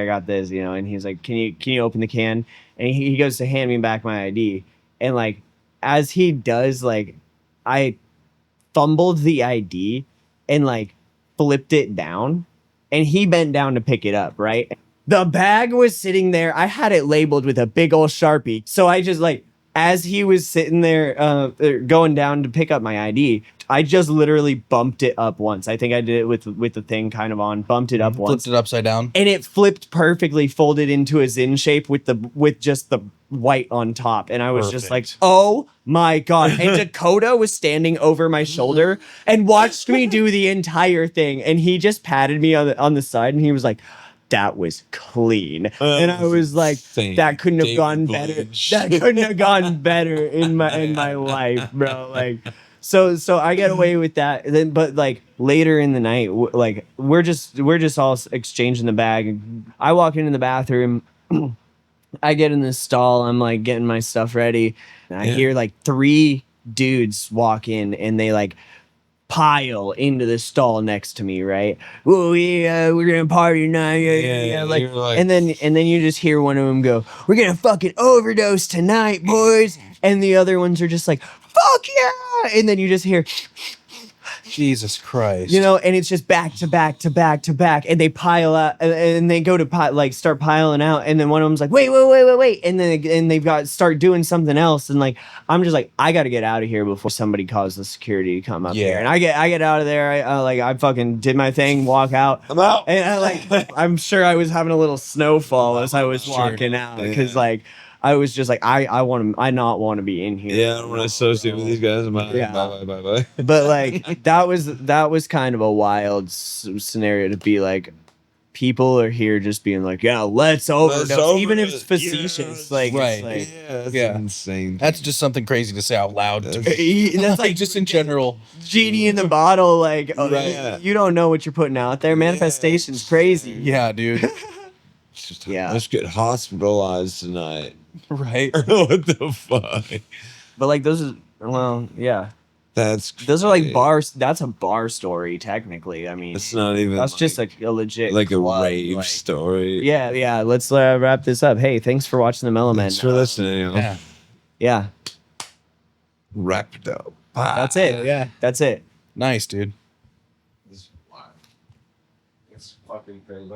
got this, and he's like, can you open the can? And he goes to hand me back my ID. And like, as he does, like, I fumbled the ID and like flipped it down, and he bent down to pick it up, right? The bag was sitting there. I had it labeled with a big old Sharpie. So I just like, as he was sitting there going down to pick up my ID, I just literally bumped it up once. I think I did it with the thing kind of on, bumped it up once. Flipped it upside down. And it flipped perfectly, folded into a Zin shape with just the white on top. And I was just like, oh my God. And Dakota was standing over my shoulder and watched me do the entire thing. And he just patted me on the side, and he was like, that was clean. And I was like, that couldn't have gone better. That couldn't have gone better in my life, bro. Like, so I get away with that. Then, but like later in the night, like we're just all exchanging the bag. I walk into the bathroom. I get in this stall. I'm like getting my stuff ready, and I hear like 3 dudes walk in, and they like pile into the stall next to me, right? Oh yeah, we're gonna party tonight. Yeah. Like, and then you just hear one of them go, "We're gonna fucking overdose tonight, boys." And the other ones are just like, "Fuck yeah!" And then you just hear, Jesus Christ. and it's just back to back to back to back, and they pile out, and they go to start piling out, and then one of them's like, wait, and then they've got start doing something else, and like I'm just like, I got to get out of here before somebody calls the security to come up here, and I get out of there. I fucking did my thing, walk out. I'm out. And I'm sure I was having a little snowfall as I was walking out, because like I was just like, I not want to be in here. Yeah, I don't want to associate with these guys. Yeah. Bye. But like that was kind of a wild scenario to be like, people are here just being like, yeah, let's overdose, even if it's facetious. Yes. Like, Right. it's like, That's insane. That's just something crazy to say out loud. that's like just in general. genie in the bottle. Like, Right. you don't know what you're putting out there. Manifestation's crazy. Yeah, dude. Yeah. Let's get hospitalized tonight. Right. What the fuck? But like those are those are like crazy. bars. That's a bar story technically. I mean, It's not even. that's like, just like a legit like a club, rave like- story. Yeah. Let's wrap this up. Hey, thanks for watching the Mellow Men. Thanks for listening. Yeah. Yeah, Wrap it up. that's it. Yeah. That's it. Nice, dude. It's fucking crazy.